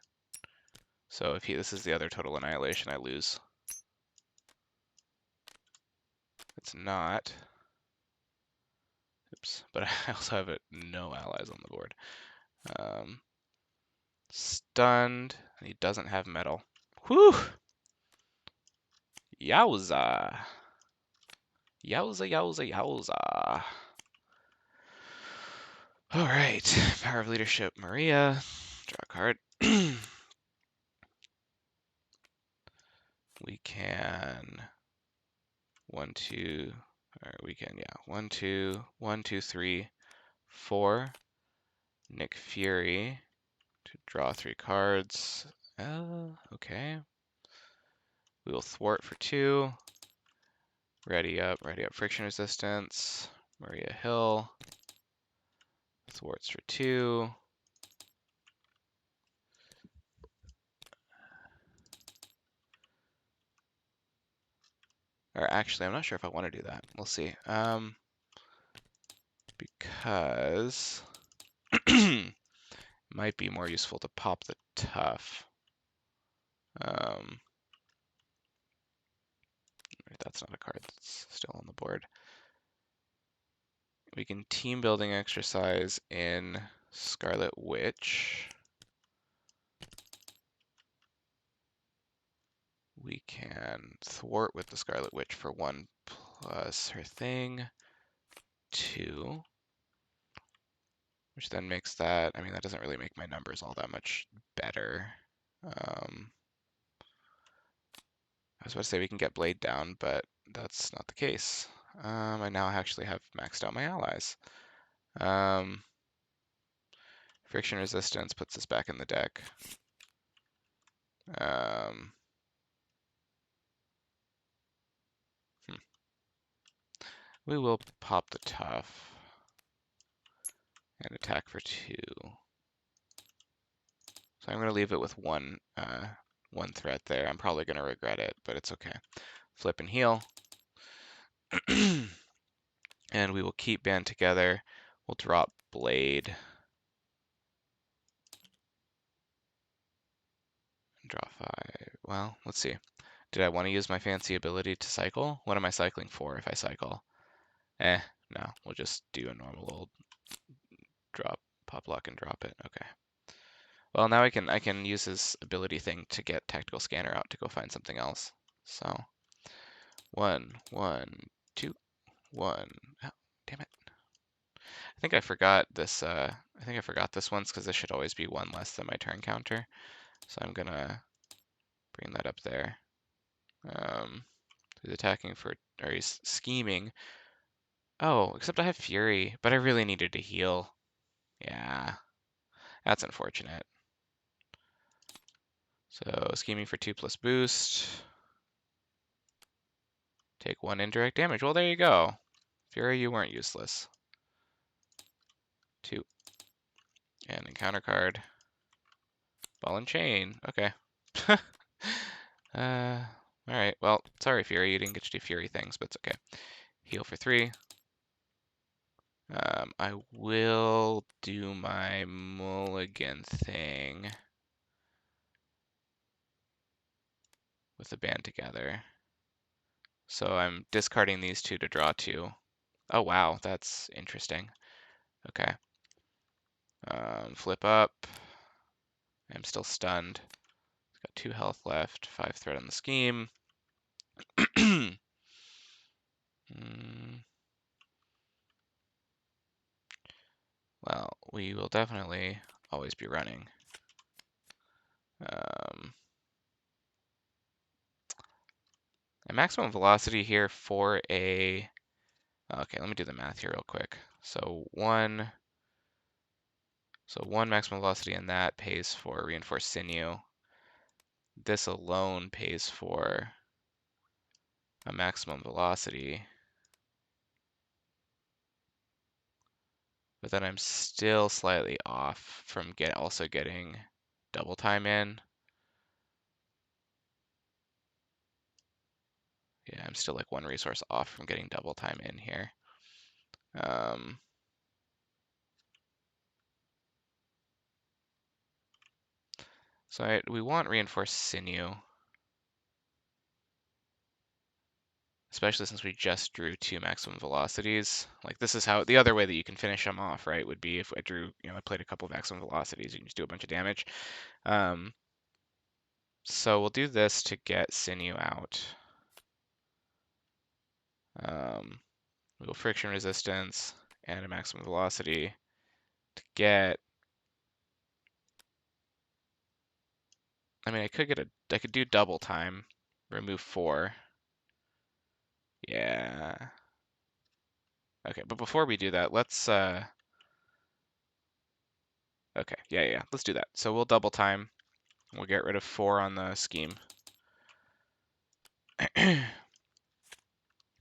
So if this is the other total annihilation, I lose. It's not. Oops. But I also have no allies on the board. Stunned. And he doesn't have metal. Whew! Yowza. Yowza, yowza, yowza. All right. Power of Leadership, Maria. Draw a card. We can 1, 2, or we can, yeah, 1, 2, 1, 2, 3, 4. Nick Fury to draw 3 cards. Okay. We will thwart for 2. Ready up, friction resistance. Maria Hill. Thwarts for 2. Or actually, I'm not sure if I want to do that. We'll see. Because it might be more useful to pop the tough. That's not a card that's still on the board. We can team building exercise in Scarlet Witch. We can thwart with the Scarlet Witch for 1 plus her thing, 2. Which then makes that, I mean, that doesn't really make my numbers all that much better. I was about to say we can get Blade down, but that's not the case. I now actually have maxed out my allies. Friction resistance puts us back in the deck. We will pop the tough and attack for 2. So I'm going to leave it with 1 threat there. I'm probably going to regret it, but it's okay. Flip and heal. And we will keep band together. We'll drop blade. Draw 5. Well, let's see. Did I want to use my fancy ability to cycle? What am I cycling for if I cycle? No. We'll just do a normal old drop, pop lock and drop it. Okay. Well, now I can use his ability thing to get tactical scanner out to go find something else. So 1, 1, 2, 1. Oh, damn it. I think I forgot this. I think I forgot this once because this should always be 1 less than my turn counter. So I'm gonna bring that up there. He's attacking for, or he's scheming. Oh, except I have Fury, but I really needed to heal. Yeah, that's unfortunate. So scheming for 2 plus boost. Take 1 indirect damage. Well, there you go. Fury, you weren't useless. 2. And encounter card. Ball and chain. Okay. Alright. Well, sorry, Fury. You didn't get to do Fury things, but it's okay. Heal for 3. I will do my mulligan thing with the band together. So I'm discarding these 2 to draw 2. Oh, wow. That's interesting. Okay. Flip up. I'm still stunned. Got 2 health left. 5 threat on the scheme. Well, we will definitely always be running. A maximum velocity here for a... Okay, let me do the math here real quick. So one maximum velocity and that pays for reinforced sinew. This alone pays for a maximum velocity. But then I'm still slightly off from also getting double time in. Yeah, I'm still like 1 resource off from getting double time in here. So we want reinforced sinew, especially since we just drew 2 maximum velocities. Like this is how the other way that you can finish them off, right? Would be if I drew, I played a couple of maximum velocities, you can just do a bunch of damage. So we'll do this to get sinew out. We will friction resistance and a maximum velocity to get. I mean, I could do double time, remove 4. Yeah. Okay, but before we do that, let's okay, yeah, let's do that. So we'll double time. We'll get rid of 4 on the scheme.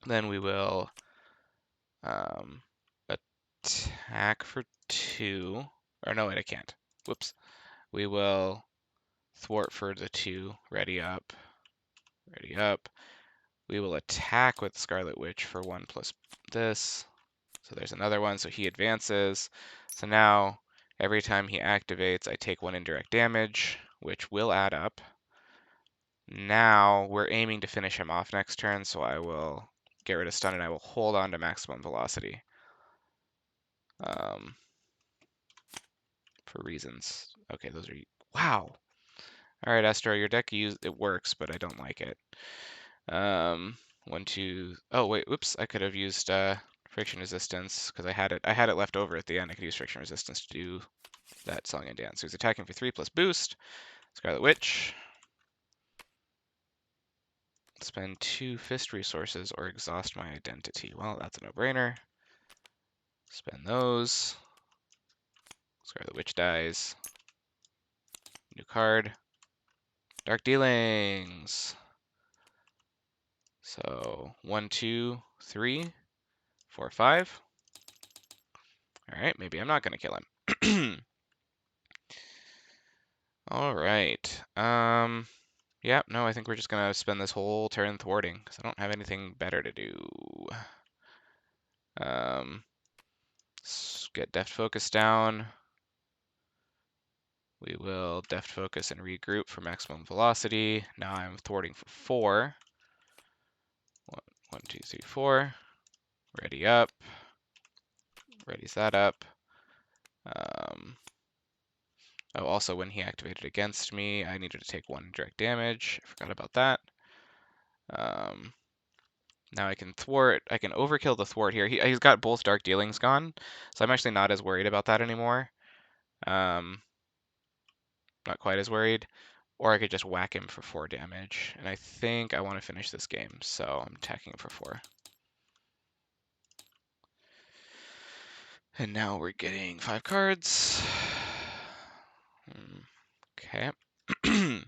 Then we will attack for 2. Or no, wait, I can't. Whoops. We will thwart for the 2. Ready up. Ready up. We will attack with Scarlet Witch for 1 plus this. So there's another one. So he advances. So now every time he activates, I take 1 indirect damage, which will add up. Now we're aiming to finish him off next turn, so I will get rid of stun and I will hold on to maximum velocity. For reasons. Okay, those are... Wow! Alright, Astro, your deck it works, but I don't like it. 1, 2... Oh, wait, oops, I could have used friction resistance, because I had it left over at the end. I could use friction resistance to do that song and dance. So he's attacking for 3 plus boost. Scarlet Witch. Spend 2 fist resources or exhaust my identity. Well, that's a no-brainer. Spend those. Scarlet Witch dies. New card. Dark Dealings. So 1, 2, 3, 4, 5. All right, maybe I'm not going to kill him. All right. Yeah, no, I think we're just going to spend this whole turn thwarting because I don't have anything better to do. get deft focus down. We will deft focus and regroup for maximum velocity. Now I'm thwarting for 4. 1, 2, 3, 4. Ready up. Readies that up. Oh, also when he activated against me, I needed to take 1 direct damage. I forgot about that. Now I can thwart. I can overkill the thwart here. He's got both dark dealings gone, so I'm actually not as worried about that anymore. Not quite as worried. Or I could just whack him for 4 damage. And I think I want to finish this game, so I'm attacking him for 4. And now we're getting 5 cards. Okay. 1,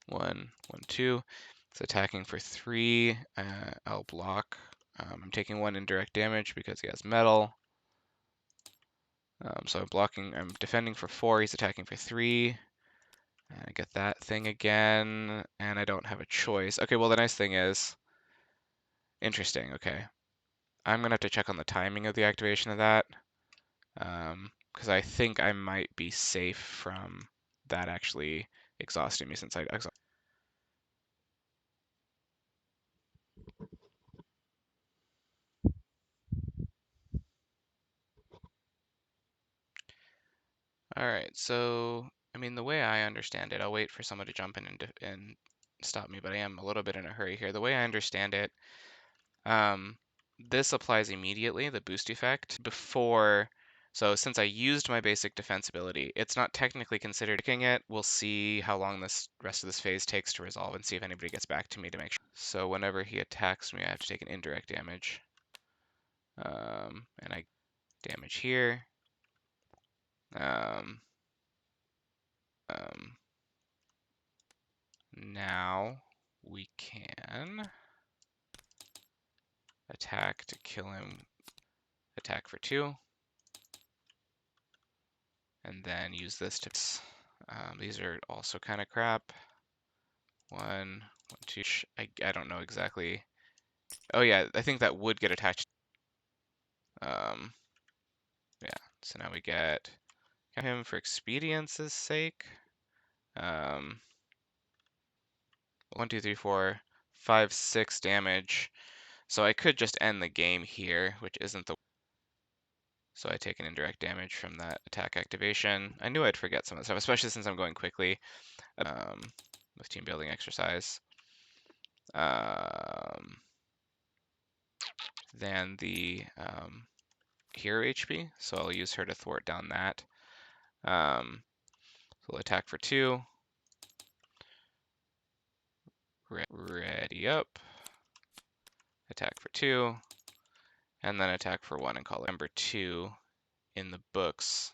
1, 2. It's attacking for 3. I'll block. I'm taking 1 indirect damage because he has metal. So I'm blocking. I'm defending for 4. He's attacking for 3. I get that thing again, and I don't have a choice. Okay, well the nice thing is, interesting. Okay, I'm gonna have to check on the timing of the activation of that, because I think I might be safe from that actually exhausting me since I exhausted. All right, so I mean the way I understand it, I'll wait for someone to jump in and stop me, but I am a little bit in a hurry here. The way I understand it, this applies immediately, the boost effect, before. So since I used my basic defense ability, it's not technically considered picking it. We'll see how long this rest of this phase takes to resolve and see if anybody gets back to me to make sure. So whenever he attacks me, I have to take an indirect damage. And I damage here. Now we can attack to kill him, attack for 2, and then use this to. These are also kind of crap. 1, 2. I don't know exactly. Oh yeah, I think that would get attached. Yeah. So now we get him for expedience's sake. 1, 2, 3, 4, 5, 6 damage. So I could just end the game here, which isn't the. So I take an indirect damage from that attack activation. I knew I'd forget some of the stuff, especially since I'm going quickly with team building exercise. Then the hero HP, so I'll use her to thwart down that. So we'll attack for 2. Ready up. Attack for 2. And then attack for 1 and call it number 2 in the books.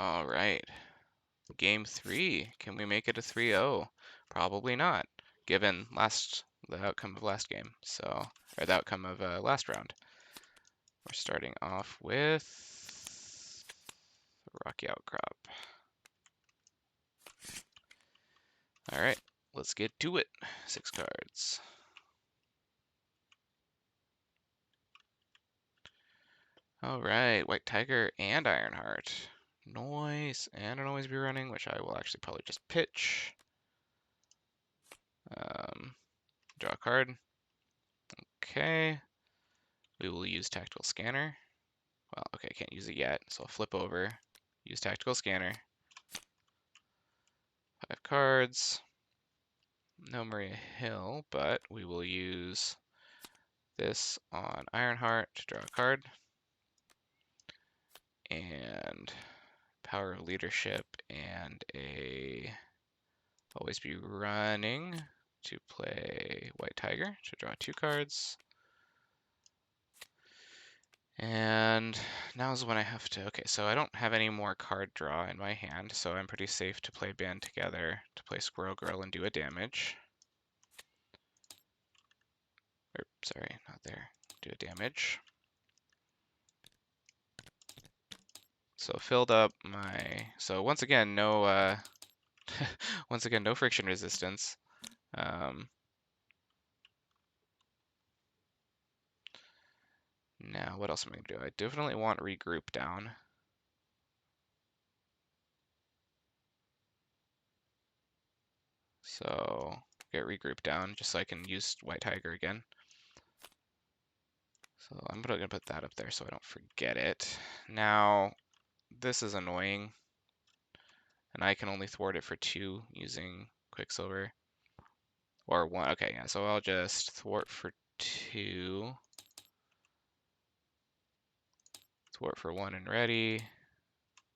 All right. Game 3. Can we make it a 3-0? Probably not, given the outcome of last game. So, or the outcome of last round. We're starting off with Rocky Outcrop. All right, let's get to it. 6 cards. All right, White Tiger and Ironheart. Noise, and I'll always be running, which I will actually probably just pitch. Draw a card. Okay. We will use Tactical Scanner. Well, okay, I can't use it yet, so I'll flip over. Use Tactical Scanner. 5 cards. No Maria Hill, but we will use this on Ironheart to draw a card. And Power of Leadership and a Always Be Running to play White Tiger to draw 2 cards. And now's when I have to, okay, so I don't have any more card draw in my hand, so I'm pretty safe to play Band Together to play Squirrel Girl and do a damage. Or, sorry, not there. Do a damage. So filled up my, so once again, no, once again, no friction resistance. Now, what else am I going to do? I definitely want regroup down. So get regroup down just so I can use White Tiger again. So I'm going to put that up there so I don't forget it. Now, this is annoying, and I can only thwart it for 2 using Quicksilver. Or 1, okay, yeah, so I'll just thwart for 2. Thwart for 1 and ready.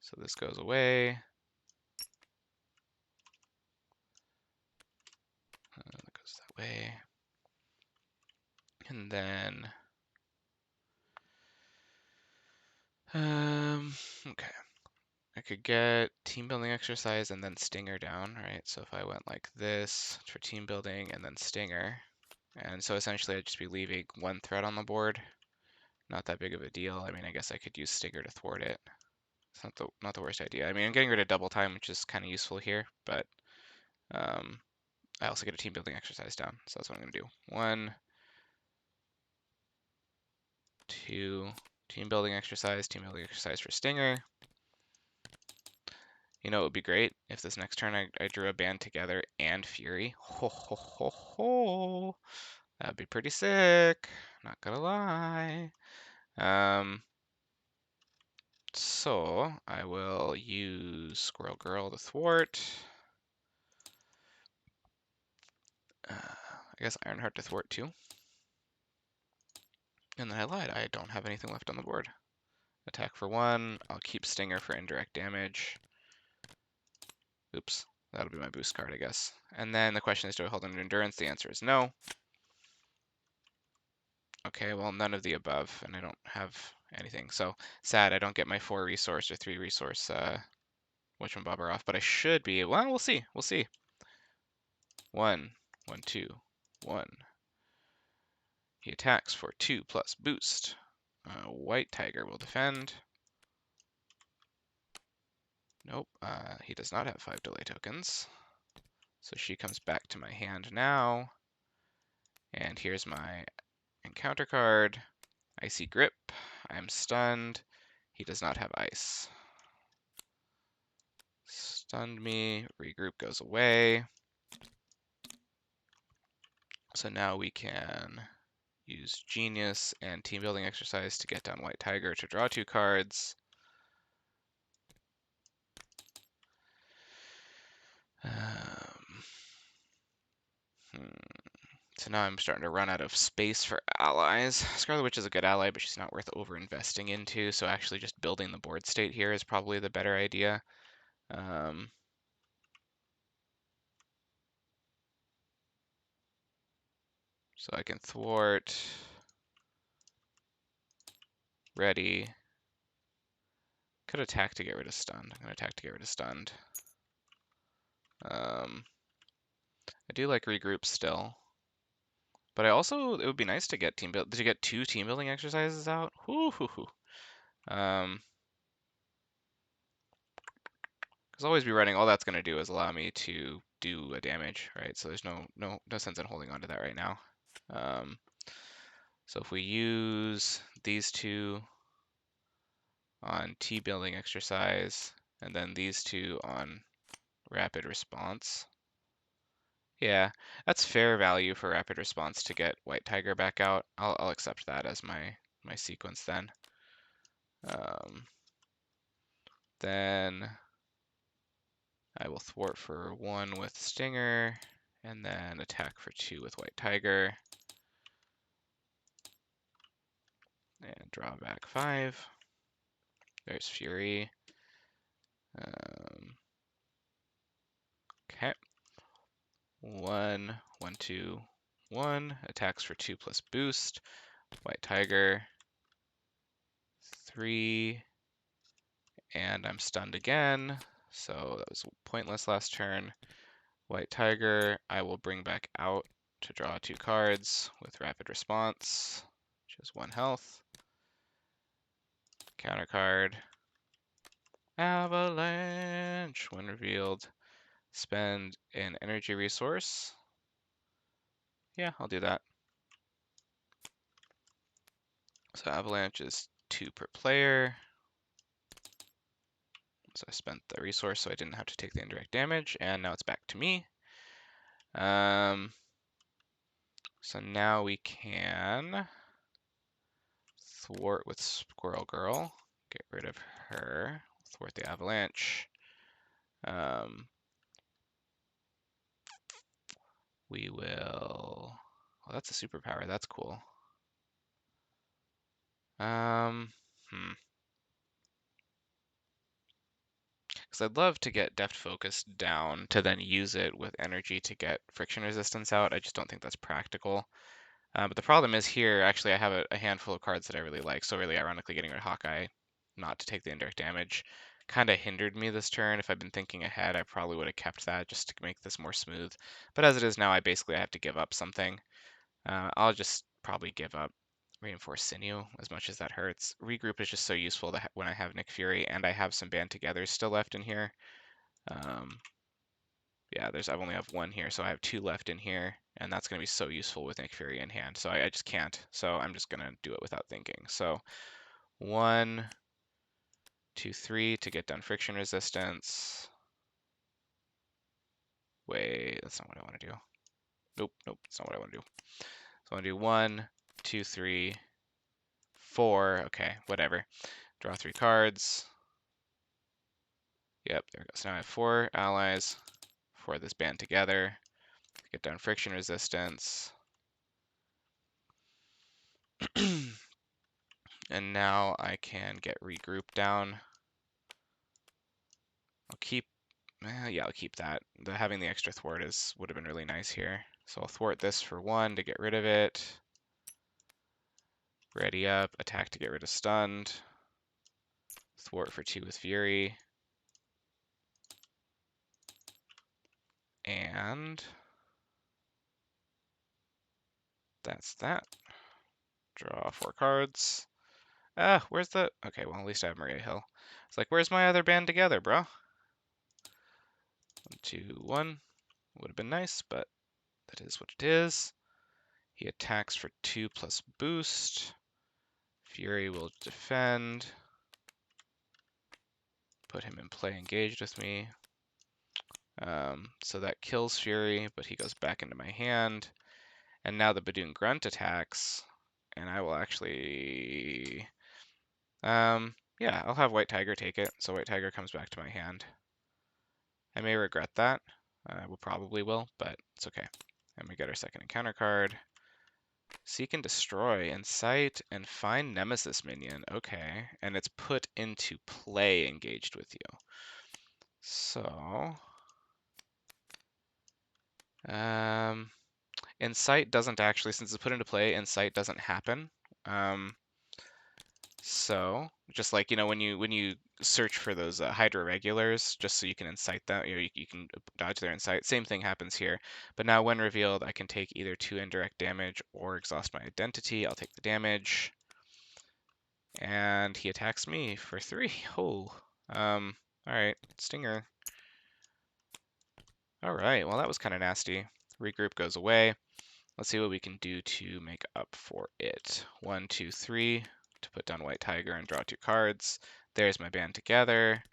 So this goes away. That goes that way. And then, okay. I could get team building exercise and then stinger down, right? So if I went like this for team building and then stinger, and so essentially I'd just be leaving 1 threat on the board. Not that big of a deal. I mean, I guess I could use stinger to thwart it. It's not the worst idea. I mean, I'm getting rid of double time, which is kind of useful here, but I also get a team building exercise down, so that's what I'm going to do. 1, 2, team building exercise for stinger. You know, it would be great if this next turn I drew a Band Together and Fury. Ho ho ho ho! That'd be pretty sick. Not gonna lie. So I will use Squirrel Girl to thwart. I guess Ironheart to thwart too. And then I lied. I don't have anything left on the board. Attack for 1. I'll keep Stinger for indirect damage. Oops. That'll be my boost card, I guess. And then the question is, do I hold an Endurance? The answer is no. Okay, well, none of the above, and I don't have anything. So, sad I don't get my 4 resource or 3 resource whatchamabobber off, but I should be. Well, we'll see. We'll see. 1, 1, 2, 1. He attacks for 2 plus boost. White Tiger will defend. Nope, he does not have 5 delay tokens. So she comes back to my hand now. And here's my encounter card. Icy Grip. I am stunned. He does not have ice. Stunned me. Regroup goes away. So now we can use Genius and Team Building Exercise to get down White Tiger to draw 2 cards. So now I'm starting to run out of space for allies. Scarlet Witch is a good ally, but she's not worth over-investing into, so actually just building the board state here is probably the better idea. So I can thwart, ready, could attack to get rid of stunned. I'm gonna attack to get rid of stunned. I do like regroup still. But it would be nice to get to get 2 team building exercises out. Whoo hoo hoo. Because always be running, all that's going to do is allow me to do a damage, right? So there's no sense in holding on to that right now. So if we use these 2 on T building exercise, and then these 2 on rapid response. Yeah, that's fair value for rapid response to get White Tiger back out. I'll accept that as my sequence then. Then I will thwart for 1 with Stinger, and then attack for 2 with White Tiger. And draw back 5. There's Fury. Okay. 1, 1, 2, 1. Attacks for 2 plus boost. White Tiger. 3. And I'm stunned again. So that was pointless last turn. White Tiger, I will bring back out to draw 2 cards with rapid response, which is 1 health. Counter card. Avalanche. When revealed, spend an energy resource. Yeah, I'll do that. So Avalanche is 2 per player. So I spent the resource so I didn't have to take the indirect damage, and now it's back to me. So now we can thwart with Squirrel Girl. Get rid of her. Thwart the Avalanche. We will... Well, that's a superpower. That's cool. Because I'd love to get Deft Focus down to then use it with energy to get friction resistance out. I just don't think that's practical. But the problem is here, actually, I have a handful of cards that I really like. So really, ironically, getting rid of Hawkeye, not to take the indirect damage, kind of hindered me this turn. If I'd been thinking ahead, I probably would have kept that just to make this more smooth. But as it is now, I basically have to give up something. I'll just probably give up Reinforced Sinew, as much as that hurts. Regroup is just so useful to when I have Nick Fury, and I have some Band Togethers still left in here. Yeah, I only have 1 here, so I have 2 left in here, and that's going to be so useful with Nick Fury in hand. So I just can't. So I'm just going to do it without thinking. So 1, 2, 3 to get down friction resistance. Wait, that's not what I want to do. Nope, that's not what I want to do. So I want to do 1, 2, 3, 4. Okay, whatever. Draw 3 cards. Yep, there we go. So now I have 4 allies for this Band Together. Get down friction resistance. And now I can get regroup down. I'll keep that. Having the extra thwart would have been really nice here. So I'll thwart this for 1 to get rid of it. Ready up, attack to get rid of stunned. Thwart for 2 with Fury. And that's that. Draw 4 cards. Where's the... Okay, well, at least I have Maria Hill. It's like, where's my other Band Together, bro? 1, 2, 1. Would have been nice, but that is what it is. He attacks for 2 plus boost. Fury will defend. Put him in play engaged with me. So that kills Fury, but he goes back into my hand. And now the Badoon Grunt attacks, and I will actually... yeah, I'll have White Tiger take it, so White Tiger comes back to my hand. I may regret that. I probably will, but it's okay. And we get our second encounter card. Seek and Destroy, Incite, and find Nemesis minion. Okay, and it's put into play engaged with you. So... Incite doesn't actually, since it's put into play, Incite doesn't happen. So, just like, when you search for those Hydra regulars, just so you can incite them, you can dodge their incite. Same thing happens here. But now when revealed, I can take either 2 indirect damage or exhaust my identity. I'll take the damage. And he attacks me for 3. Oh. Alright, Stinger. Alright, well that was kind of nasty. Regroup goes away. Let's see what we can do to make up for it. 1, 2, 3 to put down White Tiger and draw 2 cards. There's my band together.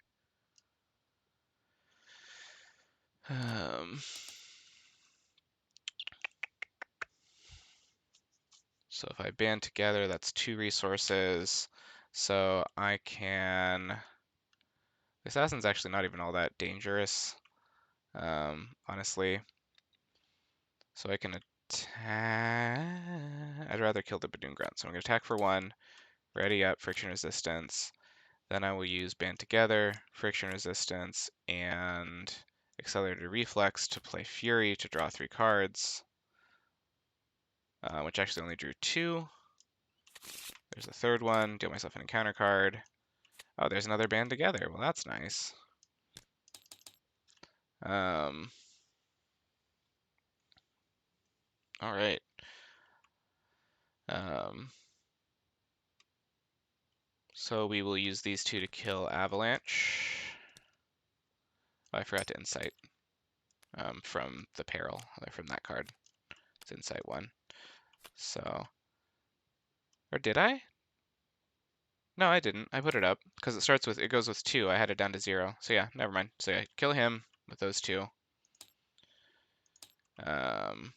So if I band together, that's 2 resources. So I can... The Assassin's actually not even all that dangerous, honestly. So I can attack... I'd rather kill the Badoon Grunt. So I'm going to attack for 1, ready up, friction resistance. Then I will use Band Together, friction resistance, and accelerated reflex to play Fury to draw 3 cards, which actually only drew 2. There's the third one, deal myself an encounter card. Oh, there's another Band Together. Well, that's nice. All right. So we will use these 2 to kill Avalanche. Oh, I forgot to Insight from the Peril, from that card. It's Insight 1. So, or did I? No, I didn't. I put it up because it goes with 2. I had it down to 0. So yeah, never mind. So yeah, kill him with those 2. Um,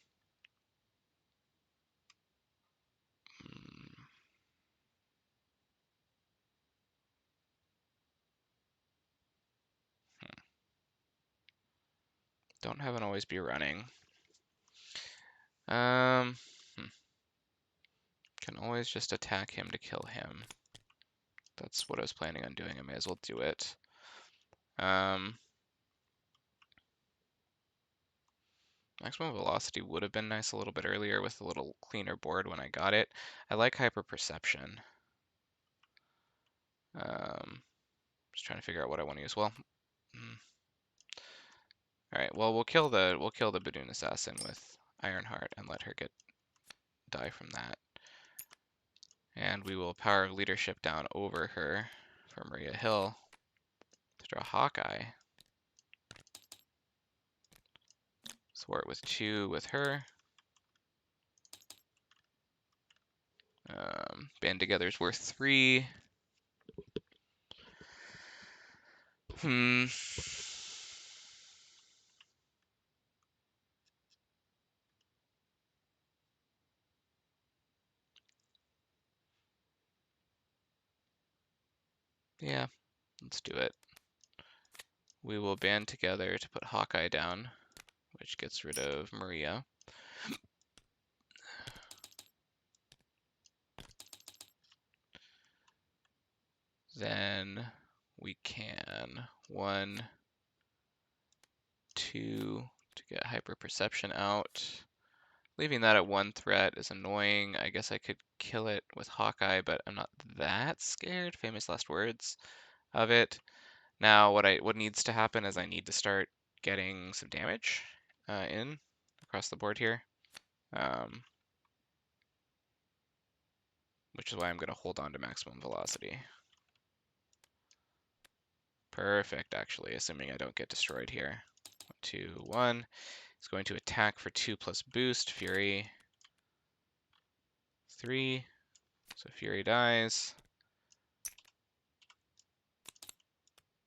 don't have an always be running. Can always just attack him to kill him. That's what I was planning on doing. I may as well do it. Maximum velocity would have been nice a little bit earlier with a little cleaner board when I got it. I like hyper perception. Just trying to figure out what I want to use. Well, all right. Well, we'll kill the Badoon Assassin with Ironheart and let her die from that. And we will Power of Leadership down over her for Maria Hill to draw Hawkeye. Thwart with 2 with her. Band Together's worth 3. Yeah, let's do it. We will band together to put Hawkeye down, which gets rid of Maria. Then we can 1, 2 to get Hyper Perception out. Leaving that at 1 threat is annoying. I guess I could kill it with Hawkeye, but I'm not that scared. Famous last words of it. Now, what needs to happen is I need to start getting some damage in across the board here, which is why I'm going to hold on to maximum velocity. Perfect, actually, assuming I don't get destroyed here. 2, 1. It's going to attack for 2 plus boost, Fury. 3. So Fury dies.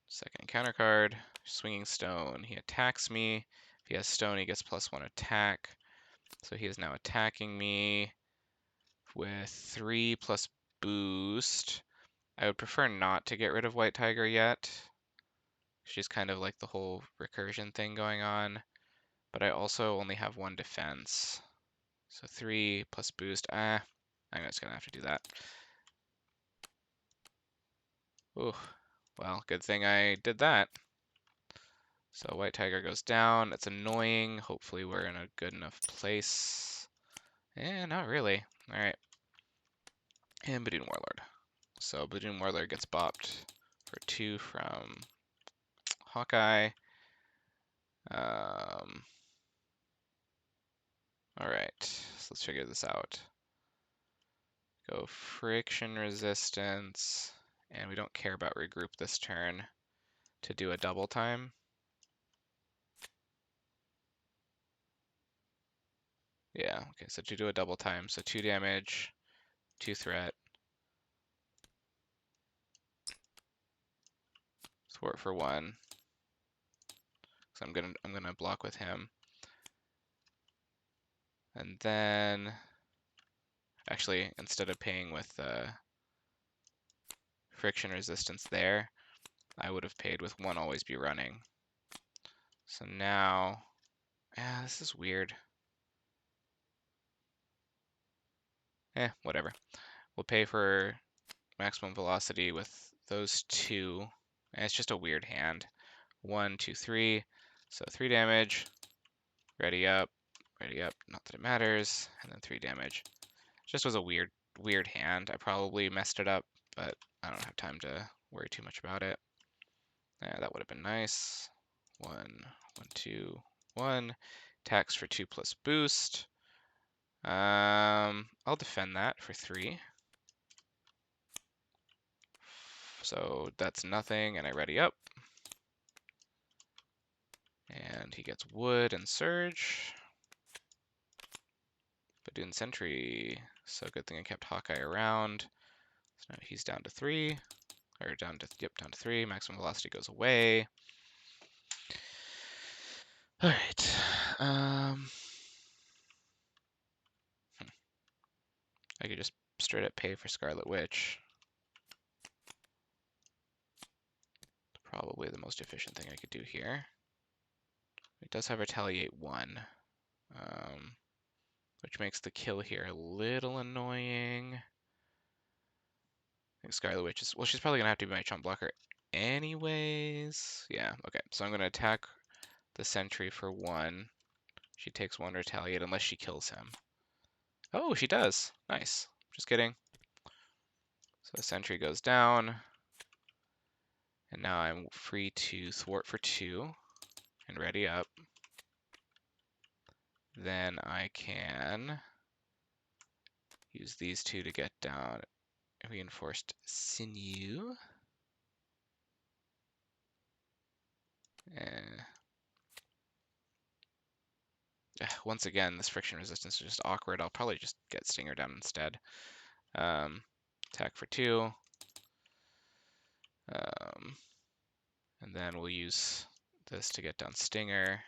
Second encounter card, Swinging Stone. He attacks me. If he has stone, he gets +1 attack. So he is now attacking me with 3 plus boost. I would prefer not to get rid of White Tiger yet. She's kind of like the whole recursion thing going on. But I also only have 1 defense. So 3 plus boost. I'm just going to have to do that. Ooh, well, good thing I did that. So White Tiger goes down. That's annoying. Hopefully we're in a good enough place. Not really. All right. And Badoon Warlord. So Balloon Whirler gets bopped for 2 from Hawkeye. All right, so let's figure this out. Go friction resistance, and we don't care about regroup this turn to do a double time. Yeah, okay, so to do a double time, so 2 damage, 2 threat. Thwart for 1. So I'm gonna block with him. And then actually instead of paying with friction resistance there, I would have paid with 1 always be running. So now, yeah, this is weird. Whatever. We'll pay for maximum velocity with those 2. And it's just a weird hand. 1, 2, 3. So 3 damage. Ready up. Ready up. Not that it matters. And then 3 damage. Just was a weird hand. I probably messed it up, but I don't have time to worry too much about it. Yeah, that would have been nice. 1, 1, 2, 1. Tax for 2 plus boost. I'll defend that for 3. So that's nothing, and I ready up. And he gets wood and surge. Badoon Sentry. So good thing I kept Hawkeye around. So now he's down to 3. Or down to 3. Maximum velocity goes away. Alright. I could just straight up pay for Scarlet Witch. Probably the most efficient thing I could do here. It does have Retaliate 1, which makes the kill here a little annoying. I think Scarlet Witch is, well, she's probably gonna have to be my chump blocker anyways. Yeah, okay, so I'm gonna attack the Sentry for 1. She takes 1 Retaliate unless she kills him. Oh, she does. Nice. Just kidding. So the Sentry goes down. And now I'm free to thwart for 2 and ready up. Then I can use these 2 to get down reinforced sinew. Once again, this friction resistance is just awkward. I'll probably just get Stinger down instead. Attack for 2. And then we'll use this to get down Stinger.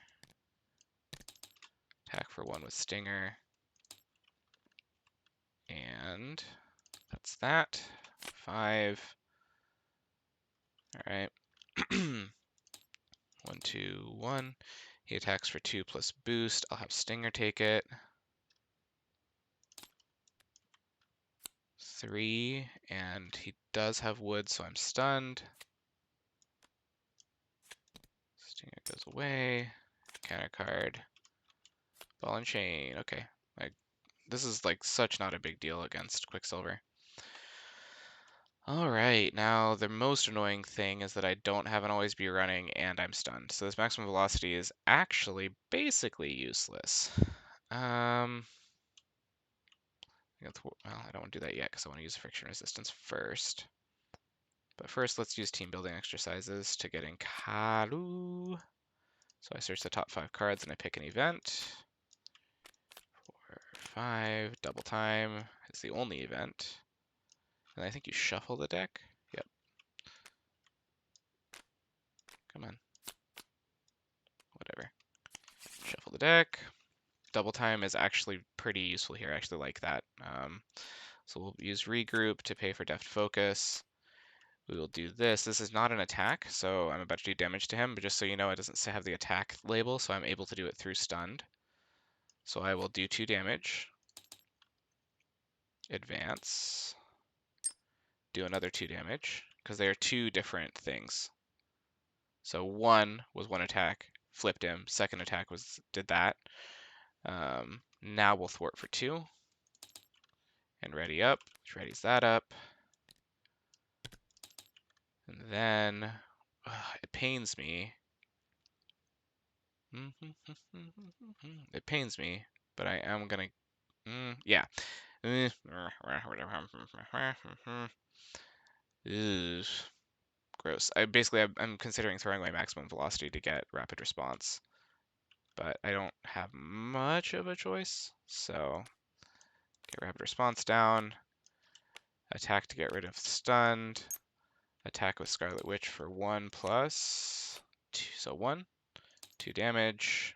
Attack for 1 with Stinger. And that's that. 5. All right. 1, 2, 1. He attacks for 2 plus boost. I'll have Stinger take it. 3, and he does have wood, so I'm stunned. Stinger goes away. Counter card. Ball and chain. Okay. This is like such not a big deal against Quicksilver. Alright, now the most annoying thing is that I don't have an always be running and I'm stunned. So this maximum velocity is actually basically useless. Well, I don't want to do that yet because I want to use friction resistance first. But first, let's use team building exercises to get in Kalu. So I search the top 5 cards and I pick an event. 4, 5, double time is the only event. And I think you shuffle the deck. Yep. Come on. Whatever. Shuffle the deck. Double time is actually pretty useful here. I actually like that. So we'll use regroup to pay for deft focus. We will do this. This is not an attack, so I'm about to do damage to him, but just so you know, it doesn't have the attack label, so I'm able to do it through stunned. So I will do 2 damage. Advance. Do another 2 damage, because they are 2 different things. So 1 was 1 attack, flipped him. Second attack did that. Now we'll thwart for 2. And ready up, which readies that up. then it pains me. It pains me, but I am gonna. Yeah. Ugh, gross. I'm considering throwing my maximum velocity to get rapid response, but I don't have much of a choice. So get rapid response down, attack to get rid of stunned, attack with Scarlet Witch for 1 plus 2, so 1, 2 damage.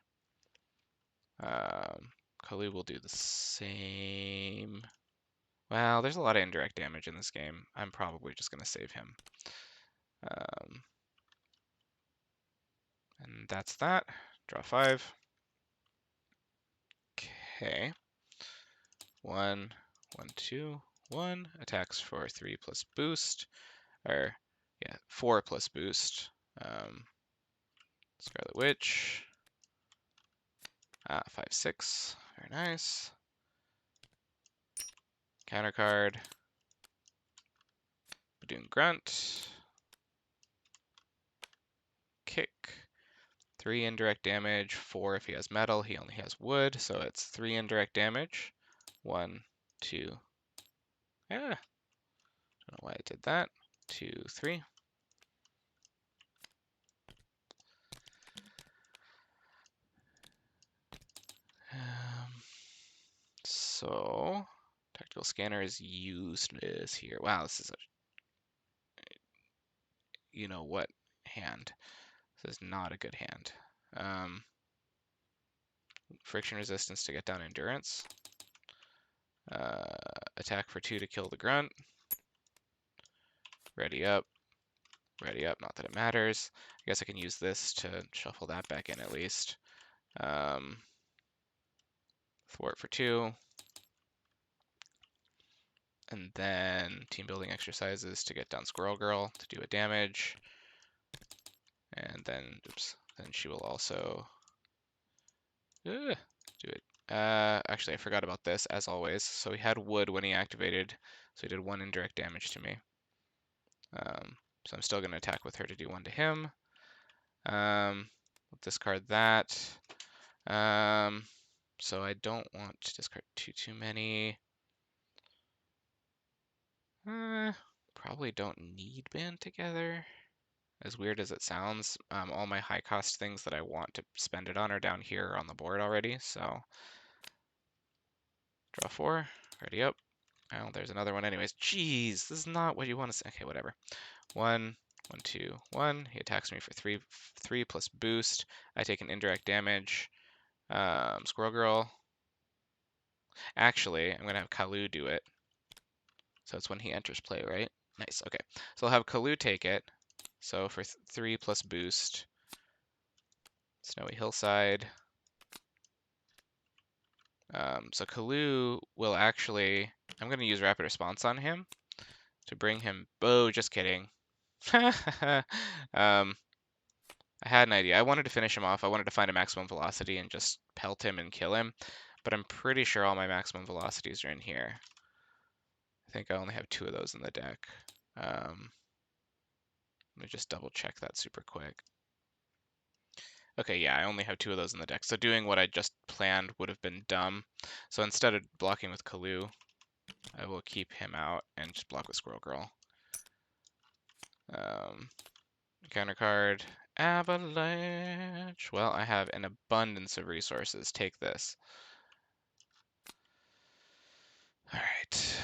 Kalu will do the same. Well, there's a lot of indirect damage in this game. I'm probably just going to save him. And that's that. Draw 5. Okay. 1, 1, 2, 1. Attacks for 3 plus boost. Or, yeah, 4 plus boost. Scarlet Witch. 5, 6. Very nice. Counter card. Badoon Grunt. Kick. 3 indirect damage, 4 if he has metal. He only has wood, so it's 3 indirect damage. 1, 2. Yeah. Don't know why I did that. 2, 3. So tactical scanner is useless here. Wow, this is a you know what hand. This is not a good hand. Friction resistance to get down endurance. Attack for 2 to kill the grunt. Ready up. Ready up, not that it matters. I guess I can use this to shuffle that back in at least. Thwart for 2. And then team building exercises to get down Squirrel Girl to do a damage. And then, oops, then she will also do it. Actually, I forgot about this, as always. So he had wood when he activated, so he did 1 indirect damage to me. So I'm still going to attack with her to do 1 to him. Discard that. So I don't want to discard too many. Probably don't need band together. As weird as it sounds, all my high cost things that I want to spend it on are down here on the board already, so draw 4, ready up. Oh, there's another one anyways. Jeez, this is not what you want to say. Okay, whatever. 1, 1, 2, 1. He attacks me for 3 plus boost. I take an indirect damage. Squirrel Girl. Actually, I'm gonna have Kalu do it. So it's when he enters play, right? Nice, okay. So I'll have Kalu take it. So for 3 plus boost. Snowy Hillside. So Kalu will actually, I'm going to use Rapid Response on him to bring him, oh, just kidding. I had an idea. I wanted to finish him off. I wanted to find a maximum velocity and just pelt him and kill him, but I'm pretty sure all my maximum velocities are in here. I think I only have 2 of those in the deck. Let me just double check that super quick. Okay, yeah, I only have 2 of those in the deck, so doing what I just planned would have been dumb. So instead of blocking with Kalu, I will keep him out and just block with Squirrel Girl. Counter card, Avalanche. Well, I have an abundance of resources. Take this. All right.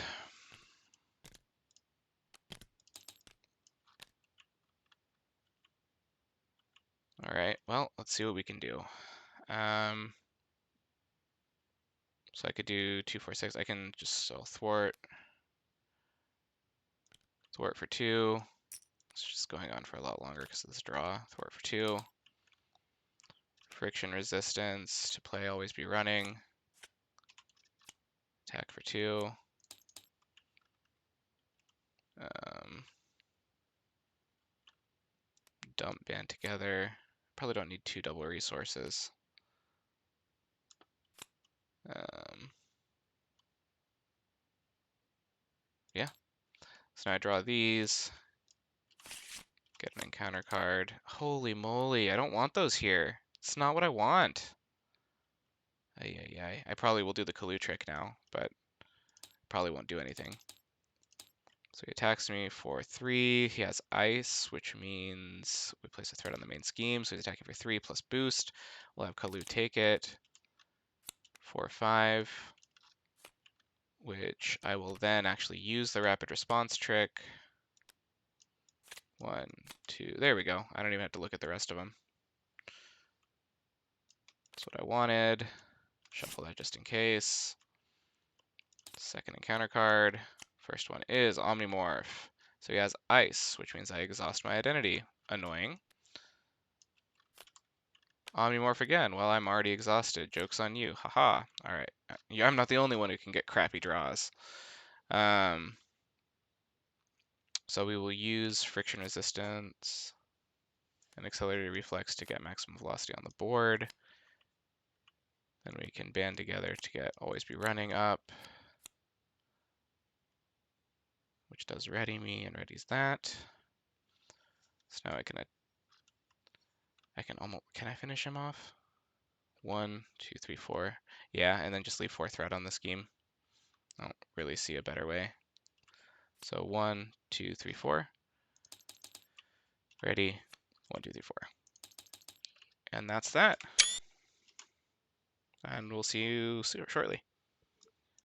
All right, well, let's see what we can do. So I could do 2, 4, 6. I can just thwart for 2. It's just going on for a lot longer because of this draw. Thwart for 2. Friction resistance to play, always be running. Attack for 2. Dump band together. Probably don't need 2 double resources. Yeah. So now I draw these. Get an encounter card. Holy moly, I don't want those here. It's not what I want. I probably will do the Kalu trick now, but probably won't do anything. So he attacks me for 3. He has ice, which means we place a threat on the main scheme. So he's attacking for 3 plus boost. We'll have Kalu take it for 5, which I will then actually use the rapid response trick. 1, 2, there we go. I don't even have to look at the rest of them. That's what I wanted. Shuffle that just in case. Second encounter card. First one is Omnimorph. So he has ice, which means I exhaust my identity. Annoying. Omnimorph again. Well, I'm already exhausted. Joke's on you. Haha. All right. Yeah, I'm not the only one who can get crappy draws. So we will use friction resistance and accelerated reflex to get maximum velocity on the board. Then we can band together to get always be running up, which does ready me and readies that. So now can I finish him off? 1, 2, 3, 4. Yeah, and then just leave 4 threat on the scheme. I don't really see a better way. So 1, 2, 3, 4. Ready? 1, 2, 3, 4. And that's that. And we'll see you shortly.